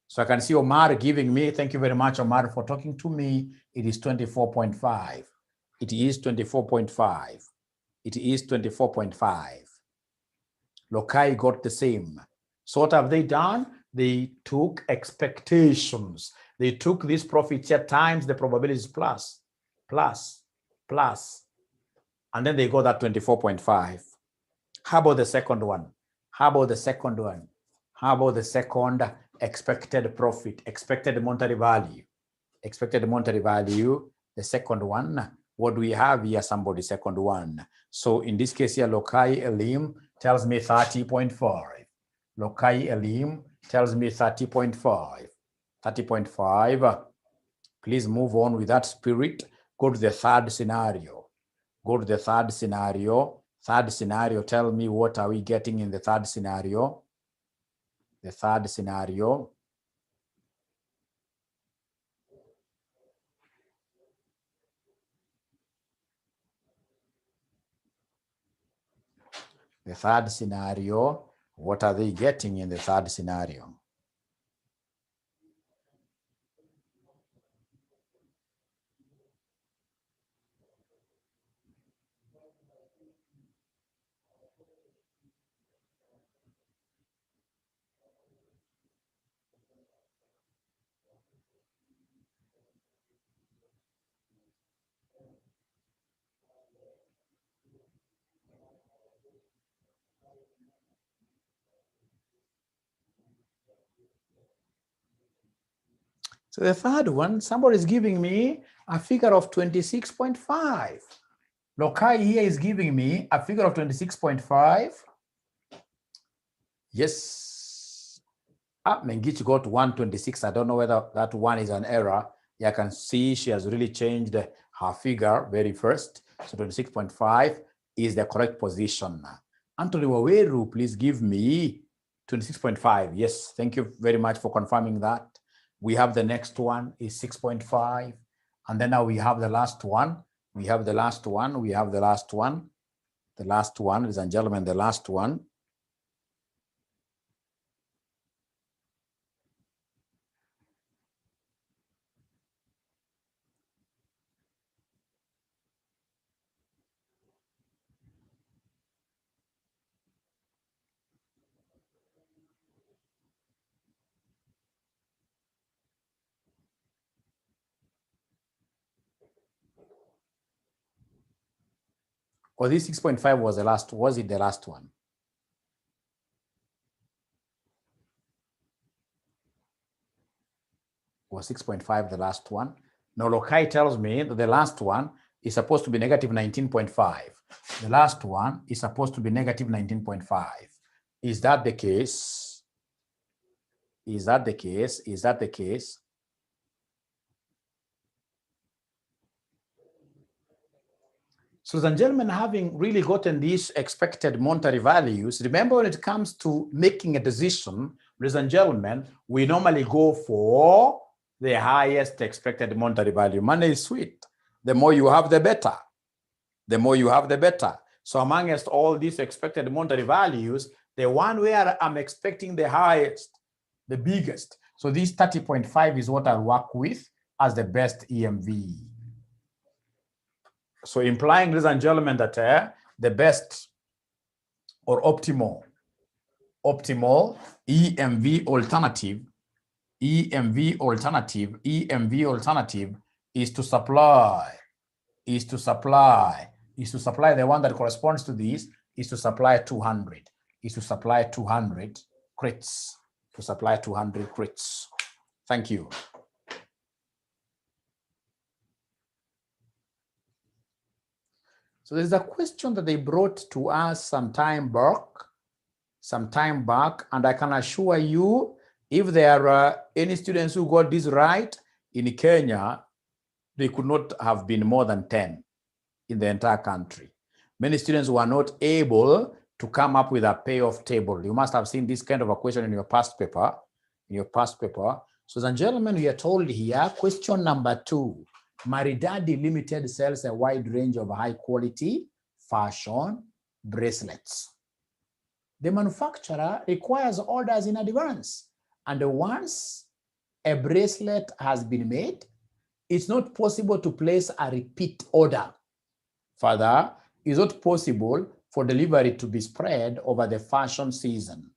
So I can see Omar giving me, thank you very much, Omar, for talking to me. It is 24.5. It is 24.5. It is 24.5. Lokai got the same. So what have they done? They took expectations. They took this profit share times the probabilities plus, and then they got that 24.5. How about the second one? How about the second one? How about the second expected profit, expected monetary value? Expected monetary value, the second one. What do we have here? Somebody, second one. So in this case here, Lokai Elim tells me 30.5. Lokai Elim tells me 30.5. 30.5. Please move on with that spirit. Go to the third scenario. Go to the third scenario. Third scenario, tell me what are we getting in the third scenario? The third scenario. The third scenario, what are they getting in the third scenario? So the third one, somebody is giving me a figure of 26.5. Lokai here is giving me a figure of 26.5. Yes. Mengichi got 126. I don't know whether that one is an error. Yeah, I can see she has really changed her figure very first. So 26.5 is the correct position. Anthony Waweru, please give me 26.5. Yes, thank you very much for confirming that. We have the next one is 6.5. And then now we have the last one. We have the last one. We have the last one. The last one, ladies and gentlemen, the last one. Or this 6.5 was the last, was it the last one? Was 6.5 the last one? No, Lokai tells me that the last one is supposed to be negative 19.5. The last one is supposed to be negative 19.5. Is that the case? Is that the case? Is that the case? So, ladies and gentlemen, having really gotten these expected monetary values, remember when it comes to making a decision, ladies and gentlemen, we normally go for the highest expected monetary value. Money is sweet. The more you have, the better. The more you have, the better. So amongst all these expected monetary values, the one where I'm expecting the highest, the biggest. So this 30.5 is what I'll work with as the best EMV. So implying, ladies and gentlemen, that the best or optimal EMV alternative is to supply the one that corresponds to this is to supply 200, crits, to supply 200 crits. Thank you. So there's a question that they brought to us some time back, and I can assure you, if there are any students who got this right in Kenya, they could not have been more than 10 in the entire country. Many students were not able to come up with a payoff table. You must have seen this kind of a question in your past paper. So, ladies and gentlemen, we are told here, question number 2, Maridadi Limited sells a wide range of high quality fashion bracelets. The manufacturer requires orders in advance, and once a bracelet has been made, it's not possible to place a repeat order. Further, it's not possible for delivery to be spread over the fashion season.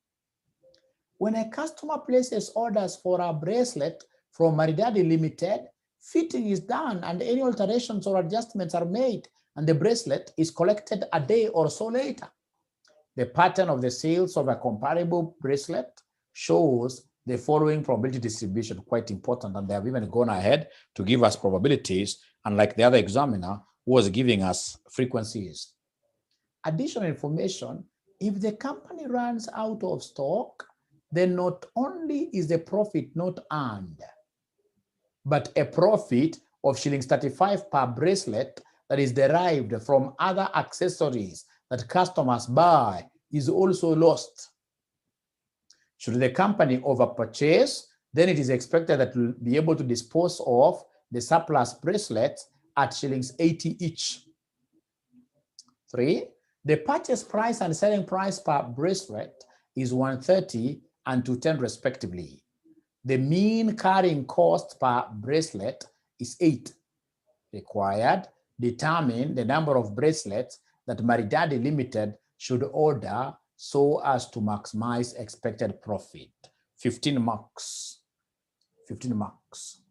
When a customer places orders for a bracelet from Maridadi Limited, fitting is done and any alterations or adjustments are made, and the bracelet is collected a day or so later. The pattern of the sales of a comparable bracelet shows the following probability distribution, quite important, and they have even gone ahead to give us probabilities, unlike the other examiner who was giving us frequencies. Additional information, if the company runs out of stock, then not only is the profit not earned, but a profit of shillings 35 per bracelet that is derived from other accessories that customers buy is also lost. Should the company overpurchase, then it is expected that it will be able to dispose of the surplus bracelets at shillings 80 each. 3, the purchase price and selling price per bracelet is 130 and 210 respectively. The mean carrying cost per bracelet is 8. Required, determine the number of bracelets that Maridadi Limited should order so as to maximize expected profit. 15 marks. 15 marks.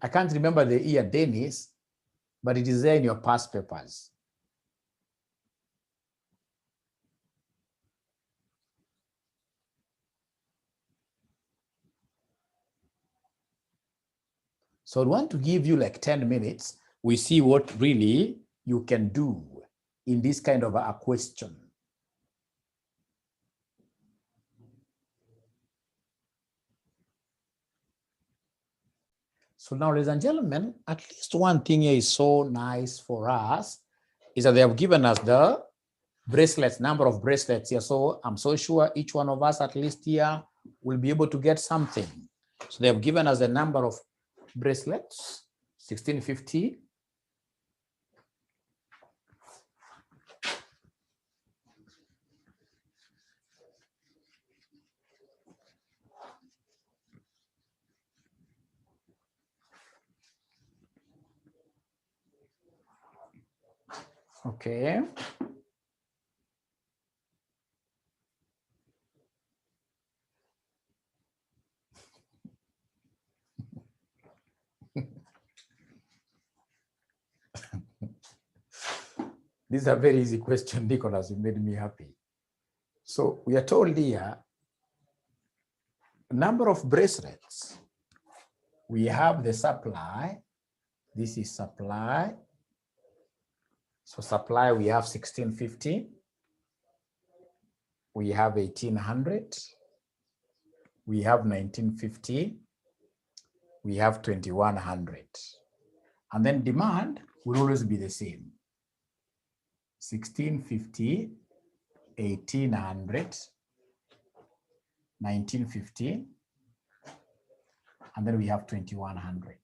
I can't remember the year, Dennis, but it is there in your past papers. So I want to give you like 10 minutes. We see what really you can do in this kind of a question. So now, ladies and gentlemen, at least one thing here is so nice for us is that they have given us the bracelets, number of bracelets here. So I'm so sure each one of us at least here will be able to get something. So they have given us the number of bracelets, 1650. Okay. This is a very easy question, Nicholas. You made me happy. So we are told here, number of bracelets. We have the supply. This is supply. So supply, we have 1650. We have 1800. We have 1950. We have 2100. And then demand will always be the same. 1650, 1800, 1950, and then we have 2100.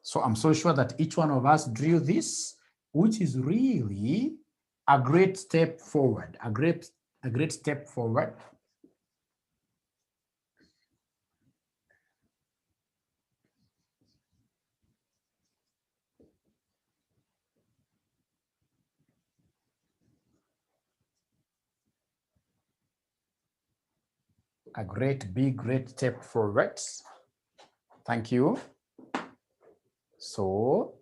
So I'm so sure that each one of us drew this, which is really a great step forward, a great step forward. A great step forward. Thank you. So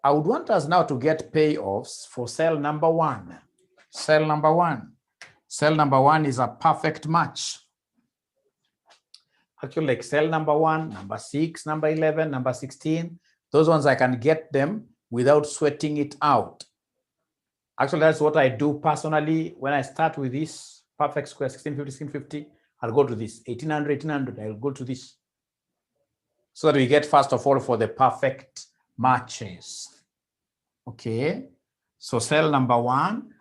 I would want us now to get payoffs for cell number 1. Cell number 1. Cell number 1 is a perfect match. Actually, like cell number 1, number 6, number 11, number 16, Those ones I can get them without sweating it out. Actually, that's what I do personally. When I start with this perfect square, 1650, I'll go to this. 1800, I'll go to this. So that we get, first of all, for the perfect matches. Okay. So cell number one,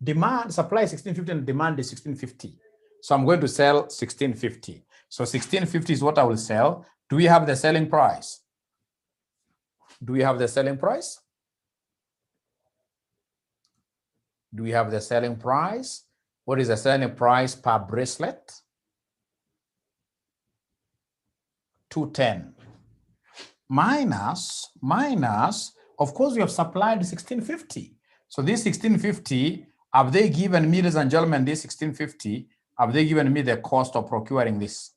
demand, supply 1650 and demand is 1650. So I'm going to sell 1650. So 1650 is what I will sell. Do we have the selling price? Do we have the selling price? Do we have the selling price? What is the selling price per bracelet? 210. Minus, of course, we have supplied 1650. So this 1650, have they given me, ladies and gentlemen, this 1650, have they given me the cost of procuring this?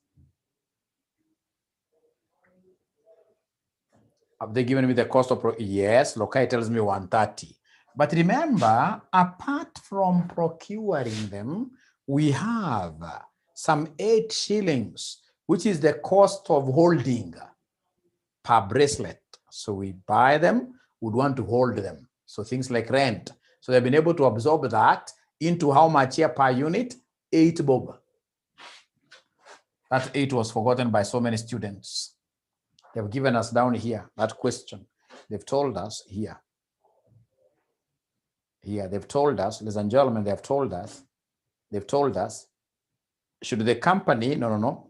Have they given me the cost of, yes, Lokai tells me 130. But remember, apart from procuring them, we have some 8 shillings, which is the cost of holding per bracelet. So we buy them, would want to hold them. So things like rent. So they've been able to absorb that into how much here per unit? 8 bob. That 8 was forgotten by so many students. They've given us down here that question. They've told us here. Here, they've told us, ladies and gentlemen, they've told us, should the company, no.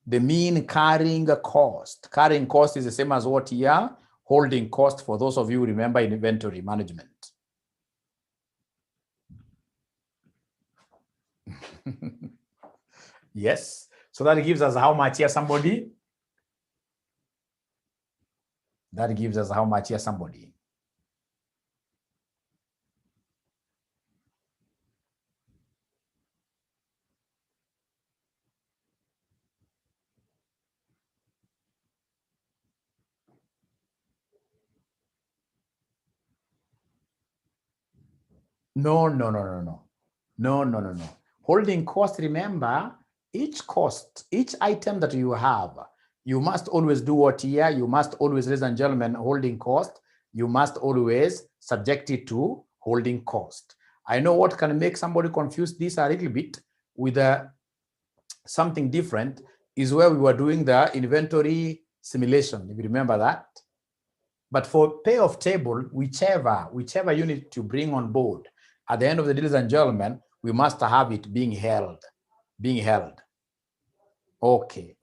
The mean carrying cost. Carrying cost is the same as what here? Holding cost, for those of you who remember in inventory management. Yes. So that gives us how much here, somebody? That gives us how much here, somebody? No. Holding cost, remember, each item that you have, you must always do what here? You must always, ladies and gentlemen, holding cost, you must always subject it to holding cost. I know what can make somebody confuse this a little bit with something different is where we were doing the inventory simulation, if you remember that. But for payoff table, whichever unit you bring on board, at the end of the day, ladies and gentlemen, we must have it being held. Okay.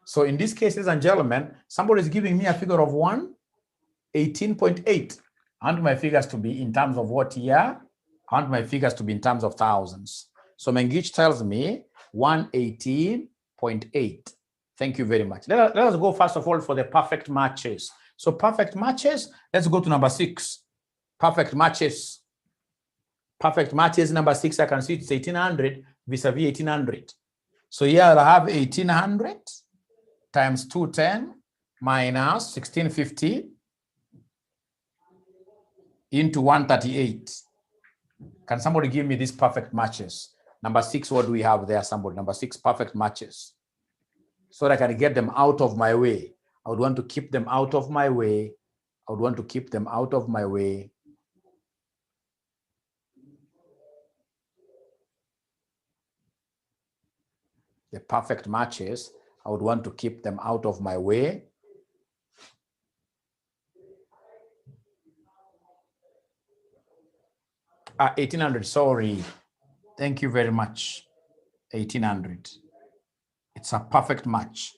So in this case, ladies and gentlemen, somebody is giving me a figure of 118.8. I want my figures to be in terms of what here? I want my figures to be in terms of thousands. So Mengich tells me 118.8. Thank you very much. Let us go first of all for the perfect matches. So perfect matches, let's go to number 6. Perfect matches. Perfect matches number 6, I can see it's 1800 vis-a-vis 1800. So here I'll have 1800 times 210 minus 1650 into 138. Can somebody give me these perfect matches? Number 6, what do we have there, somebody? Number 6, perfect matches. So that I can get them out of my way. I would want to keep them out of my way. The perfect matches, I would want to keep them out of my way. Ah, 1800, sorry. Thank you very much. 1800. It's a perfect match.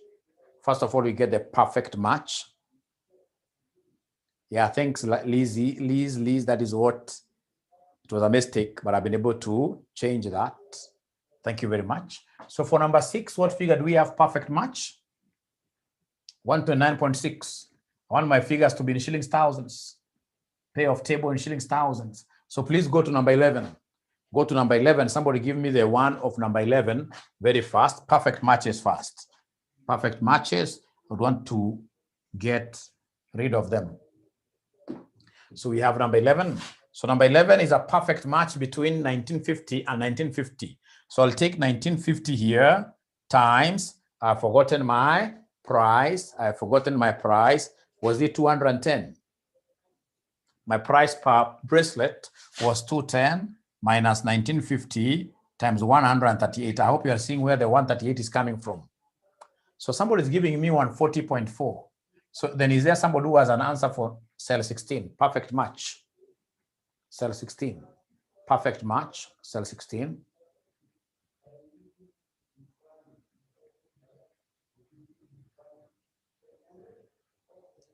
First of all, we get the perfect match. Yeah, thanks, Liz. That is what, it was a mistake, but I've been able to change that. Thank you very much. So for number 6, what figure do we have perfect match? 129.6. I want my figures to be in shillings thousands. Payoff table in shillings thousands. So please go to number 11. Go to number 11. Somebody give me the one of number 11 very fast. Perfect matches first. Perfect matches. I would want to get rid of them. So we have number 11. So number 11 is a perfect match between 1950 and 1950. So I'll take 1950 here times, I've forgotten my price, I've forgotten my price, was it 210? My price per bracelet was 210 minus 1950 times 138. I hope you are seeing where the 138 is coming from. So somebody is giving me 140.4. So then is there somebody who has an answer for cell 16? Perfect match. Cell 16. Perfect match. Cell 16.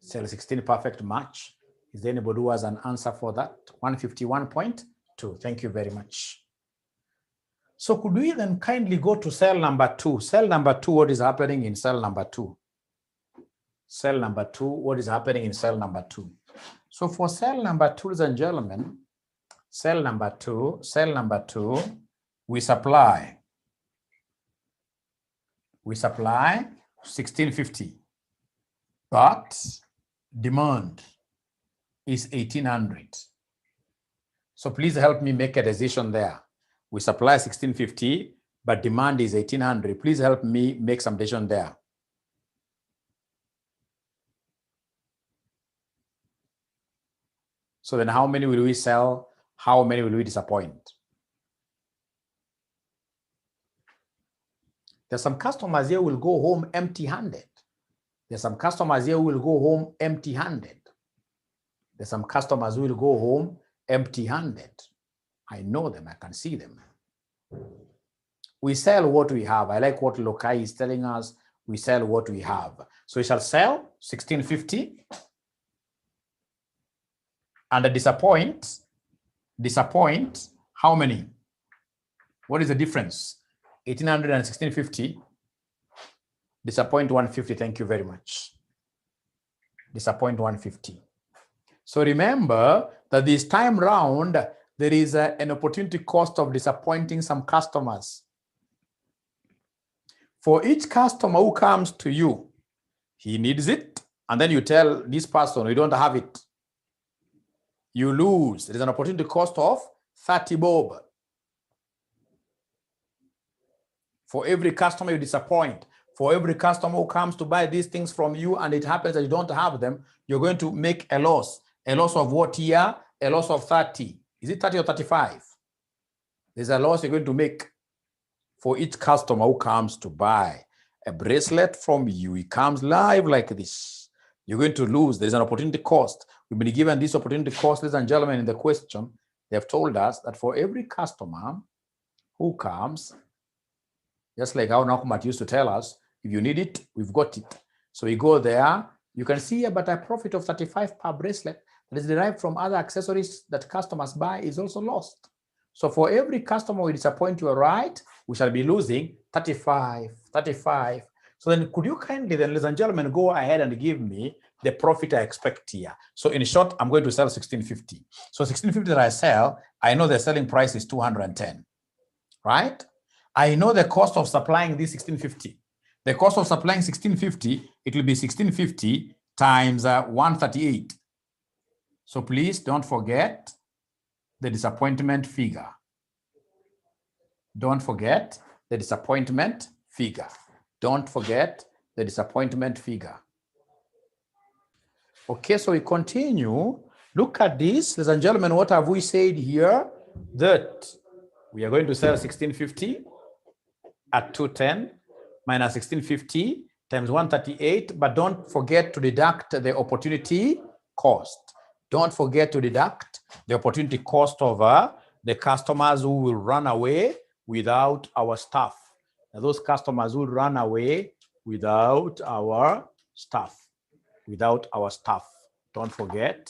Cell 16 perfect match. Is there anybody who has an answer for that? 151.2. Thank you very much. So could we then kindly go to cell number 2? Cell number 2, what is happening in cell number 2? Cell number 2, what is happening in cell number 2? So for cell number 2, ladies and gentlemen, cell number 2, we supply 1650, but demand is 1800. So please help me make a decision there. We supply 1650, but demand is 1800. Please help me make some decision there. So then how many will we sell? How many will we disappoint? There's some customers here who will go home empty-handed. There's some customers here who will go home empty-handed. There's some customers who will go home empty-handed. I know them, I can see them. We sell what we have. I like what Lokai is telling us. We sell what we have. So we shall sell 1650 and disappoint how many? What is the difference? 1800 and 1650. Disappoint 150. Thank you very much. Disappoint 150. So remember that this time round, there is an opportunity cost of disappointing some customers. For each customer who comes to you, he needs it, and then you tell this person, you don't have it. You lose. There is an opportunity cost of 30 bob. For every customer you disappoint, for every customer who comes to buy these things from you and it happens that you don't have them, you're going to make a loss. A loss of what year? A loss of 30. Is it 30 or 35? There's a loss you're going to make for each customer who comes to buy a bracelet from you. It comes live like this. You're going to lose. There's an opportunity cost. We've been given this opportunity cost, ladies and gentlemen, in the question. They have told us that for every customer who comes, just like how Nakumat used to tell us, if you need it, we've got it. So we go there. You can see about a profit of 35 per bracelet that is derived from other accessories that customers buy is also lost. So for every customer we disappoint, you are right, we shall be losing 35. So then could you kindly then, ladies and gentlemen, go ahead and give me the profit I expect here. So in short, I'm going to sell 1650. So 1650 that I sell, I know the selling price is 210, right? I know the cost of supplying this 1650. The cost of supplying 1650, it will be 1650 times 138. So please don't forget the disappointment figure. Don't forget the disappointment figure. Don't forget the disappointment figure. Okay, so we continue. Look at this, ladies and gentlemen. What have we said here? That we are going to sell 1650 at 210 minus 1650 times 138, but don't forget to deduct the opportunity cost. Don't forget to deduct the opportunity cost of the customers who will run away without our stuff. Now, those customers who run away without our stuff. Don't forget.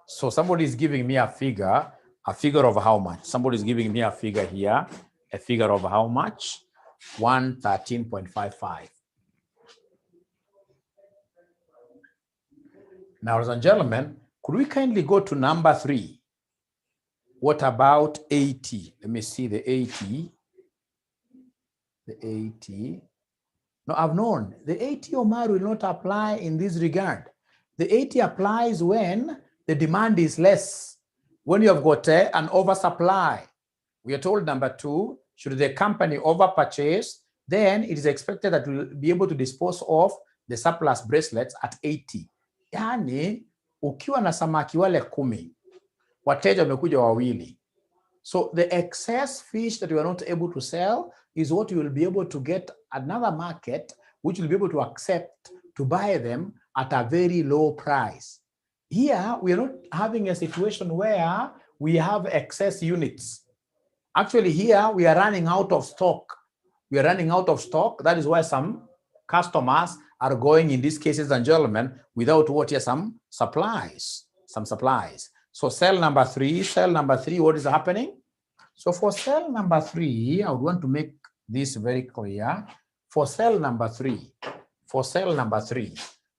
So somebody is giving me a figure of how much? Somebody is giving me a figure here, a figure of how much? 113.55. Now, ladies and gentlemen, could we kindly go to number 3? What about 80? Let me see the 80. The 80. No, I've known. The 80 Omar will not apply in this regard. The 80 applies when the demand is less. When you have got an oversupply. We are told number 2, should the company overpurchase, then it is expected that we'll be able to dispose of the surplus bracelets at 80. Yani, ukiwa na samaki wale 10, wateja wamekuja wawili. So the excess fish that we are not able to sell is what you will be able to get another market, which will be able to accept to buy them at a very low price. Here, we are not having a situation where we have excess units. Actually, here we are running out of stock. We are running out of stock. That is why some customers are going, in these cases and gentlemen, without what here, some supplies. So cell number 3, what is happening? So for cell number 3, I would want to make this very clear. For cell number 3,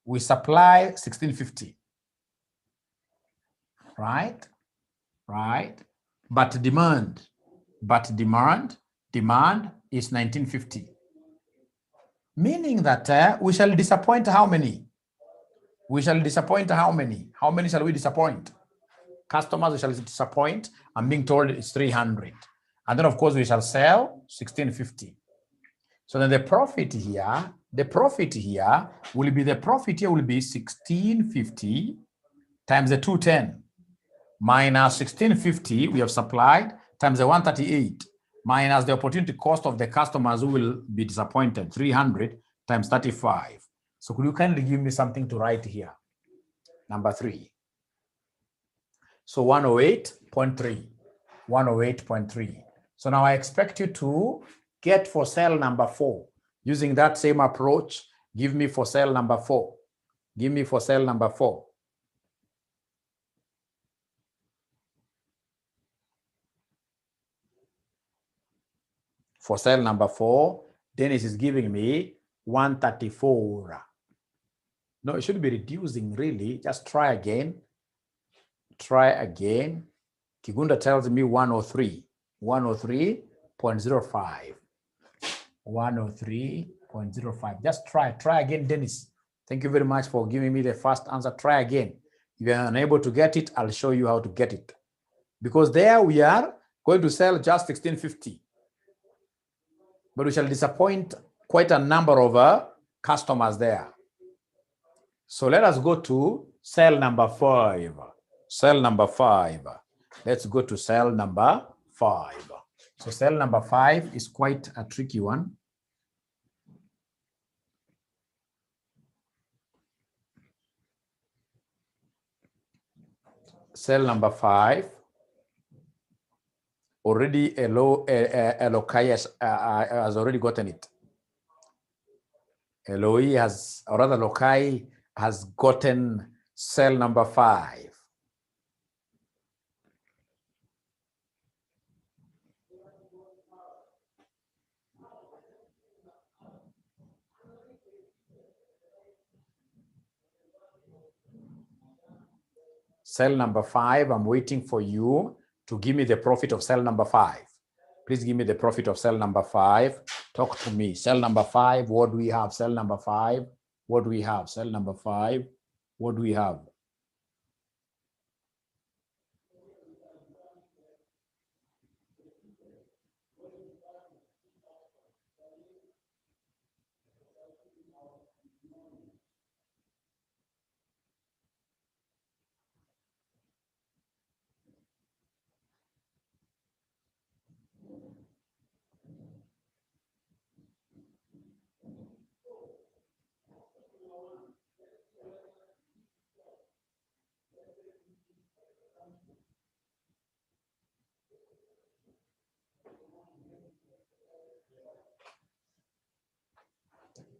we supply 1650. Right? But demand is 1950. Meaning that we shall disappoint how many? How many shall we disappoint? Customers we shall disappoint. I'm being told it's 300. And then of course we shall sell 1650. So then the profit here will be 1650 times the 210 minus 1650 we have supplied times the 138 minus the opportunity cost of the customers who will be disappointed, 300 times 35. So could you kindly give me something to write here? Number 3. So 108.3. So now I expect you to get for cell number 4. Using that same approach, give me for cell number 4. For cell number 4, Dennis is giving me 134. No, it should be reducing really. Just try again. Kigunda tells me 103. 103.05. 103.05. Just try again, Dennis. Thank you very much for giving me the first answer. Try again. If you are unable to get it, I'll show you how to get it. Because there we are going to sell just 1650. But we shall disappoint quite a number of customers there. So let us go to cell number 5. Let's go to cell number 5. So cell number 5 is quite a tricky one. Cell number 5, already 𝗖𝗙𝗙𝗘 has already gotten it. 𝗖𝗙𝗙𝗘 has gotten cell number 5. Cell number 5, I'm waiting for you to give me the profit of cell number 5. Please give me the profit of cell number 5. Talk to me. Cell number 5, what do we have? Cell number 5, what do we have? Cell number 5, what do we have?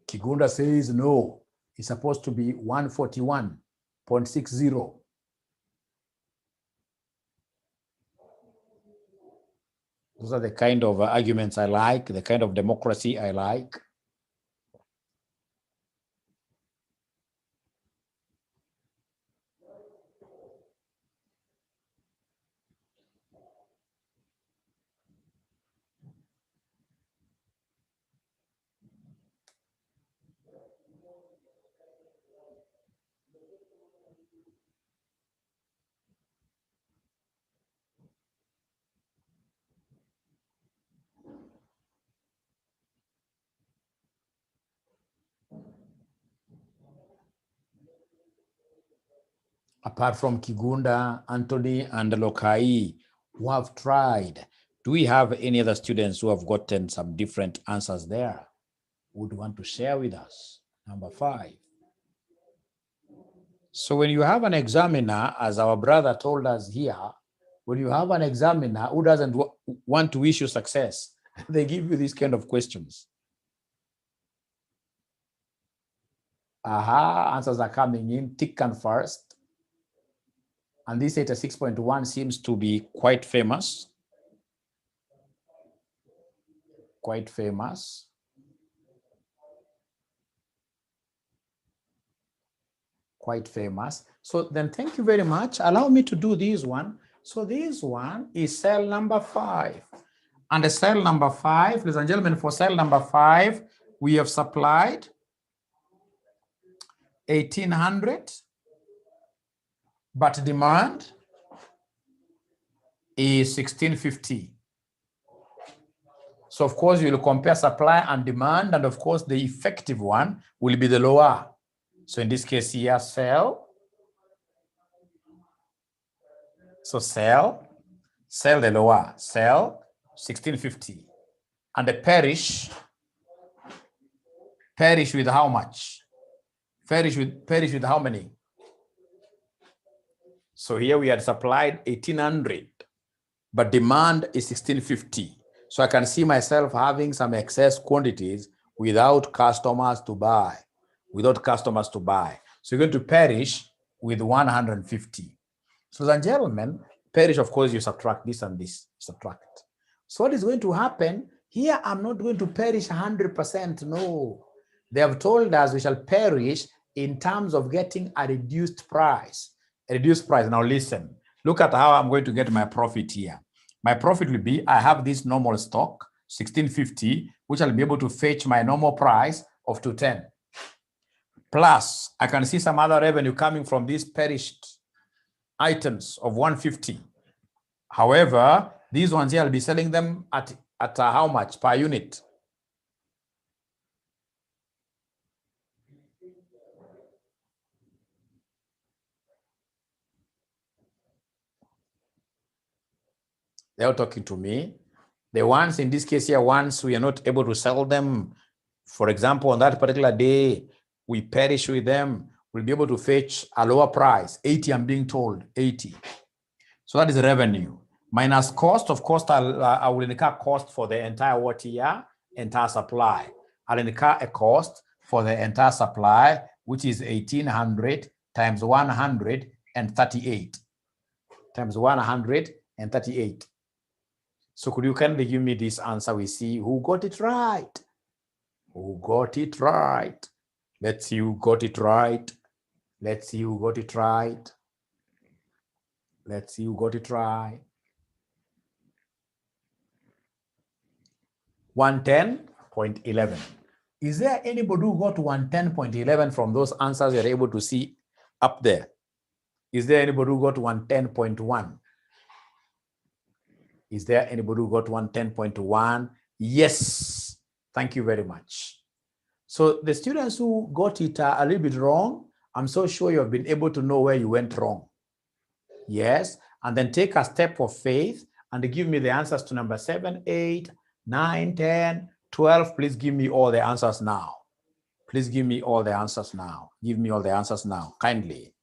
Kigunda says no. It's supposed to be 141.60. Those are the kind of arguments I like, the kind of democracy I like. Apart from Kigunda, Anthony, and Lokai, who have tried, do we have any other students who have gotten some different answers there? Would want to share with us? Number 5. So when you have an examiner, as our brother told us here, when you have an examiner who doesn't want to wish you success, they give you these kind of questions. Answers are coming in thick and fast. And this 86.1 seems to be quite famous. Quite famous. Quite famous. So then thank you very much. Allow me to do this one. So this one is cell number 5. And the cell number 5, ladies and gentlemen, for cell number 5, we have supplied 1800, but demand is 1650. So of course you'll compare supply and demand, and of course the effective one will be the lower. So in this case here, sell. So sell the lower, sell 1650. And the perish with how much? Perish with how many? So here we had supplied 1800, but demand is 1650. So I can see myself having some excess quantities without customers to buy. So you're going to perish with 150. So ladies and gentlemen, perish, of course, you subtract this and this, subtract. So what is going to happen? Here, I'm not going to perish 100%, no. They have told us we shall perish in terms of getting a reduced price. A reduced price. Now listen, look at how I'm going to get my profit here. My profit will be, I have this normal stock, 1650, which I'll be able to fetch my normal price of 210. Plus, I can see some other revenue coming from these perished items of 150. However, these ones here, I'll be selling them at how much per unit? They're talking to me. The ones in this case here, once we are not able to sell them, for example, on that particular day, we perish with them, we'll be able to fetch a lower price, 80, I'm being told, 80. So that is revenue. Minus cost, of course, I will incur cost for the entire what year? Entire supply. I'll incur a cost for the entire supply, which is 1800 times 138. Times 138. So could you kindly give me this answer? We see who got it right. Who got it right? Let's see who got it right. Let's see who got it right. Let's see who got it right. 110.11. Is there anybody who got 110.11 from those answers you're able to see up there? Is there anybody who got 110.1? Is there anybody who got 110.1? Yes. Thank you very much. So the students who got it a little bit wrong, I'm so sure you have been able to know where you went wrong. Yes. And then take a step of faith and give me the answers to number 7, 8, 9, 10, 12. Please give me all the answers now. Please give me all the answers now. Give me all the answers now, kindly.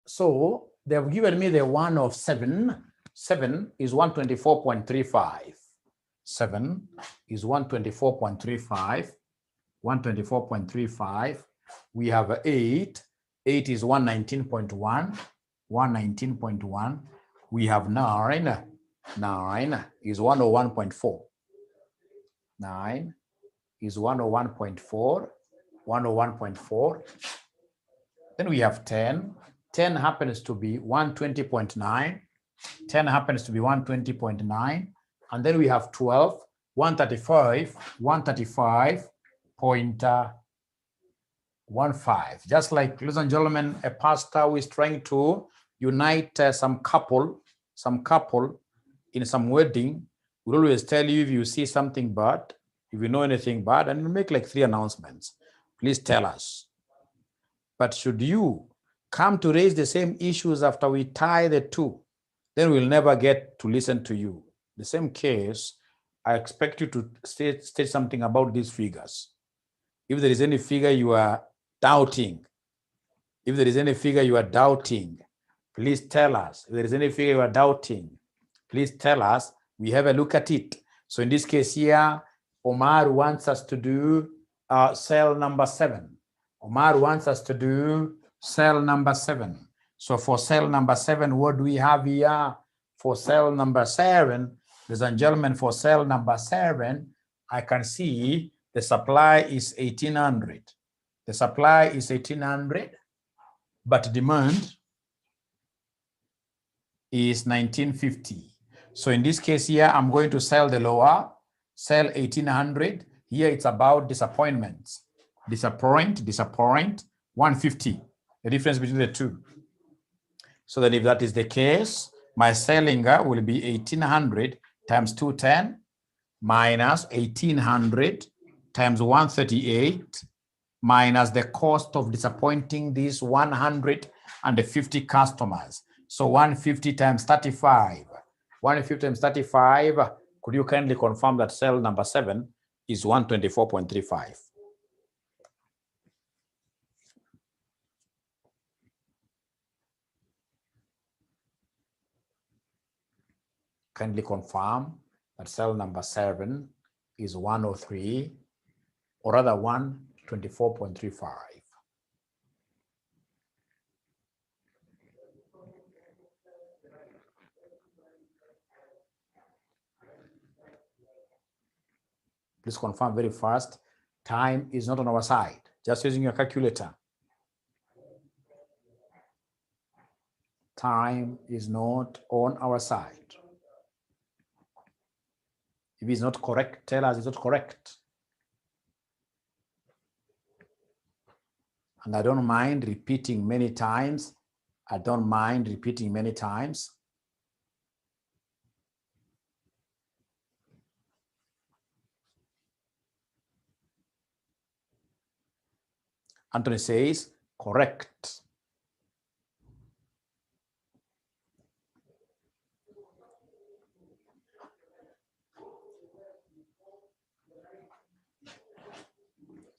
So they've given me the one of 7. 7 is 124.35. 7 is 124.35. 124.35. We have 8. 8 is 119.1. 119.1. We have 9. 9 is 101.4. 9 is 101.4. 101.4. Then we have 10. 10 happens to be 120.9. 10 happens to be 120.9. And then we have 12, 135, 135.15. Just like, ladies and gentlemen, a pastor who is trying to unite some couple in some wedding will always tell you if you see something bad, if you know anything bad, and you make like 3 announcements. Please tell us. But should you come to raise the same issues after we tie the two, then we'll never get to listen to you. The same case, I expect you to state something about these figures. If there is any figure you are doubting, please tell us. If there is any figure you are doubting, please tell us. We have a look at it. So in this case here, Omar wants us to do cell number 7. Omar wants us to do cell number 7. So for cell number 7, what do we have here? For cell number 7, ladies and gentlemen, for cell number 7, I can see the supply is 1800. The supply is 1800, but demand is 1950. So in this case here, I'm going to sell the lower, sell 1800. Here it's about disappointments. Disappoint, 150, the difference between the two. So that if that is the case, my selling will be 1800 times 210 minus 1800 times 138 minus the cost of disappointing these 150 customers. So 150 times 35. 150 times 35, could you kindly confirm that cell number 7 is 124.35? Kindly confirm that cell number 7 is 103, or rather 124.35. Please confirm very fast. Time is not on our side. Just using your calculator. Time is not on our side. If it's not correct, tell us it's not correct. And I don't mind repeating many times. I don't mind repeating many times. Anthony says, correct.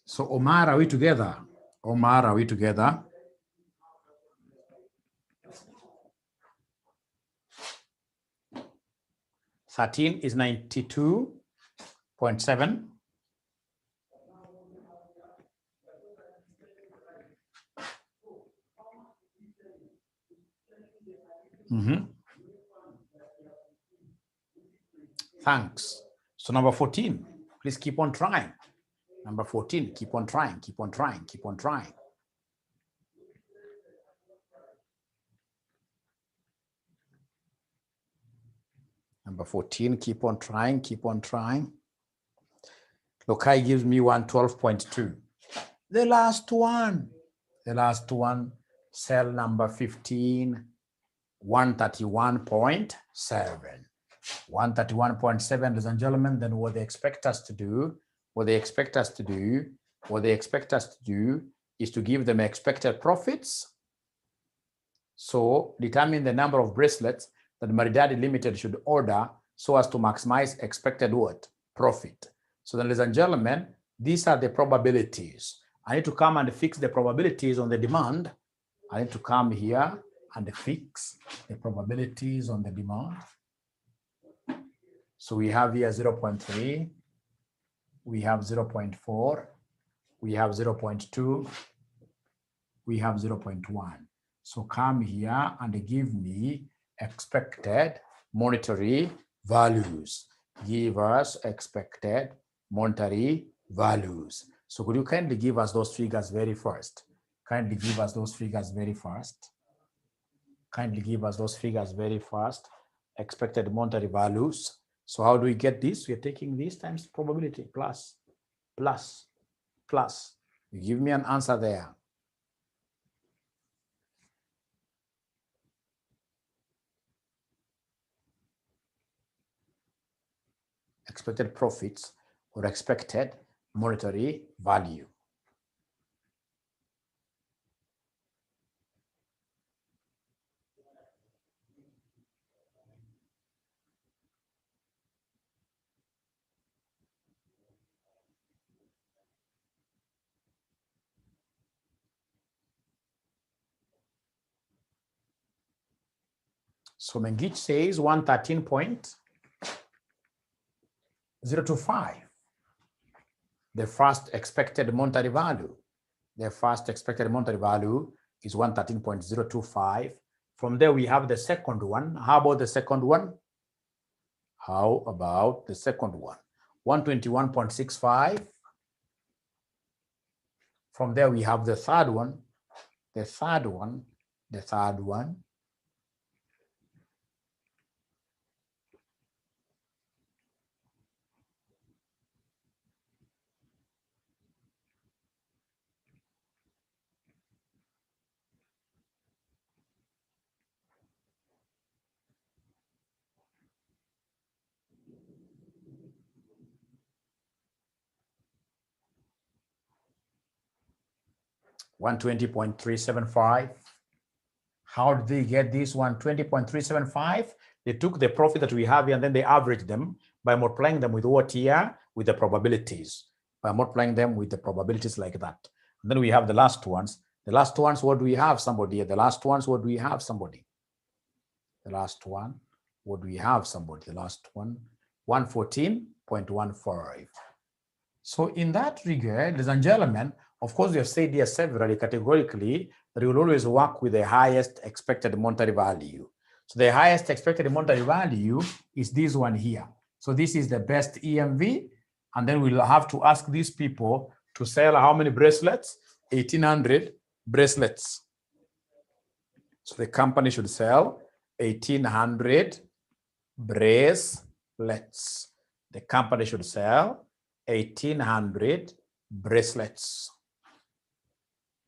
So Omar, are we together? Omar, are we together? $13 is 92.7. Thanks. So number 14, please keep on trying. Number 14, keep on trying, keep on trying, keep on trying. Number 14, keep on trying, keep on trying. Lokai gives me 112.2. The last one, cell number 15, 131.7. 131.7, ladies and gentlemen, then what they expect us to do, is to give them expected profits. So determine the number of bracelets that Maridadi Limited should order so as to maximize expected what? Profit. So then, ladies and gentlemen, these are the probabilities. I need to come and fix the probabilities on the demand. I need to come here and fix the probabilities on the demand. So we have here 0.3, we have 0.4, we have 0.2, we have 0.1. So come here and give me expected monetary values. Give us expected monetary values. So could you kindly give us those figures very first? Kindly give us those figures very first. Kindly give us those figures very first. Expected monetary values. So how do we get this? We are taking this times probability plus. You give me an answer there. Expected profits or expected monetary value. So Mengich says 113.025. The first expected monetary value. The first expected monetary value is 113.025. From there, we have the second one. How about the second one? How about the second one? 121.65. From there, we have the third one. The third one. 120.375. How did they get this 120.375? They took the profit that we have here and then they averaged them by multiplying them with what here? With the probabilities. By multiplying them with the probabilities like that. And then we have the last ones. The last ones, what do we have? Somebody. The last ones, what do we have? Somebody. The last one, what do we have? Somebody. The last one, 114.15. So in that regard, ladies and gentlemen, of course, we have said here severally categorically that we will always work with the highest expected monetary value. So the highest expected monetary value is this one here. So this is the best EMV. And then we'll have to ask these people to sell how many bracelets? 1,800 bracelets. So the company should sell 1,800 bracelets. The company should sell 1,800 bracelets.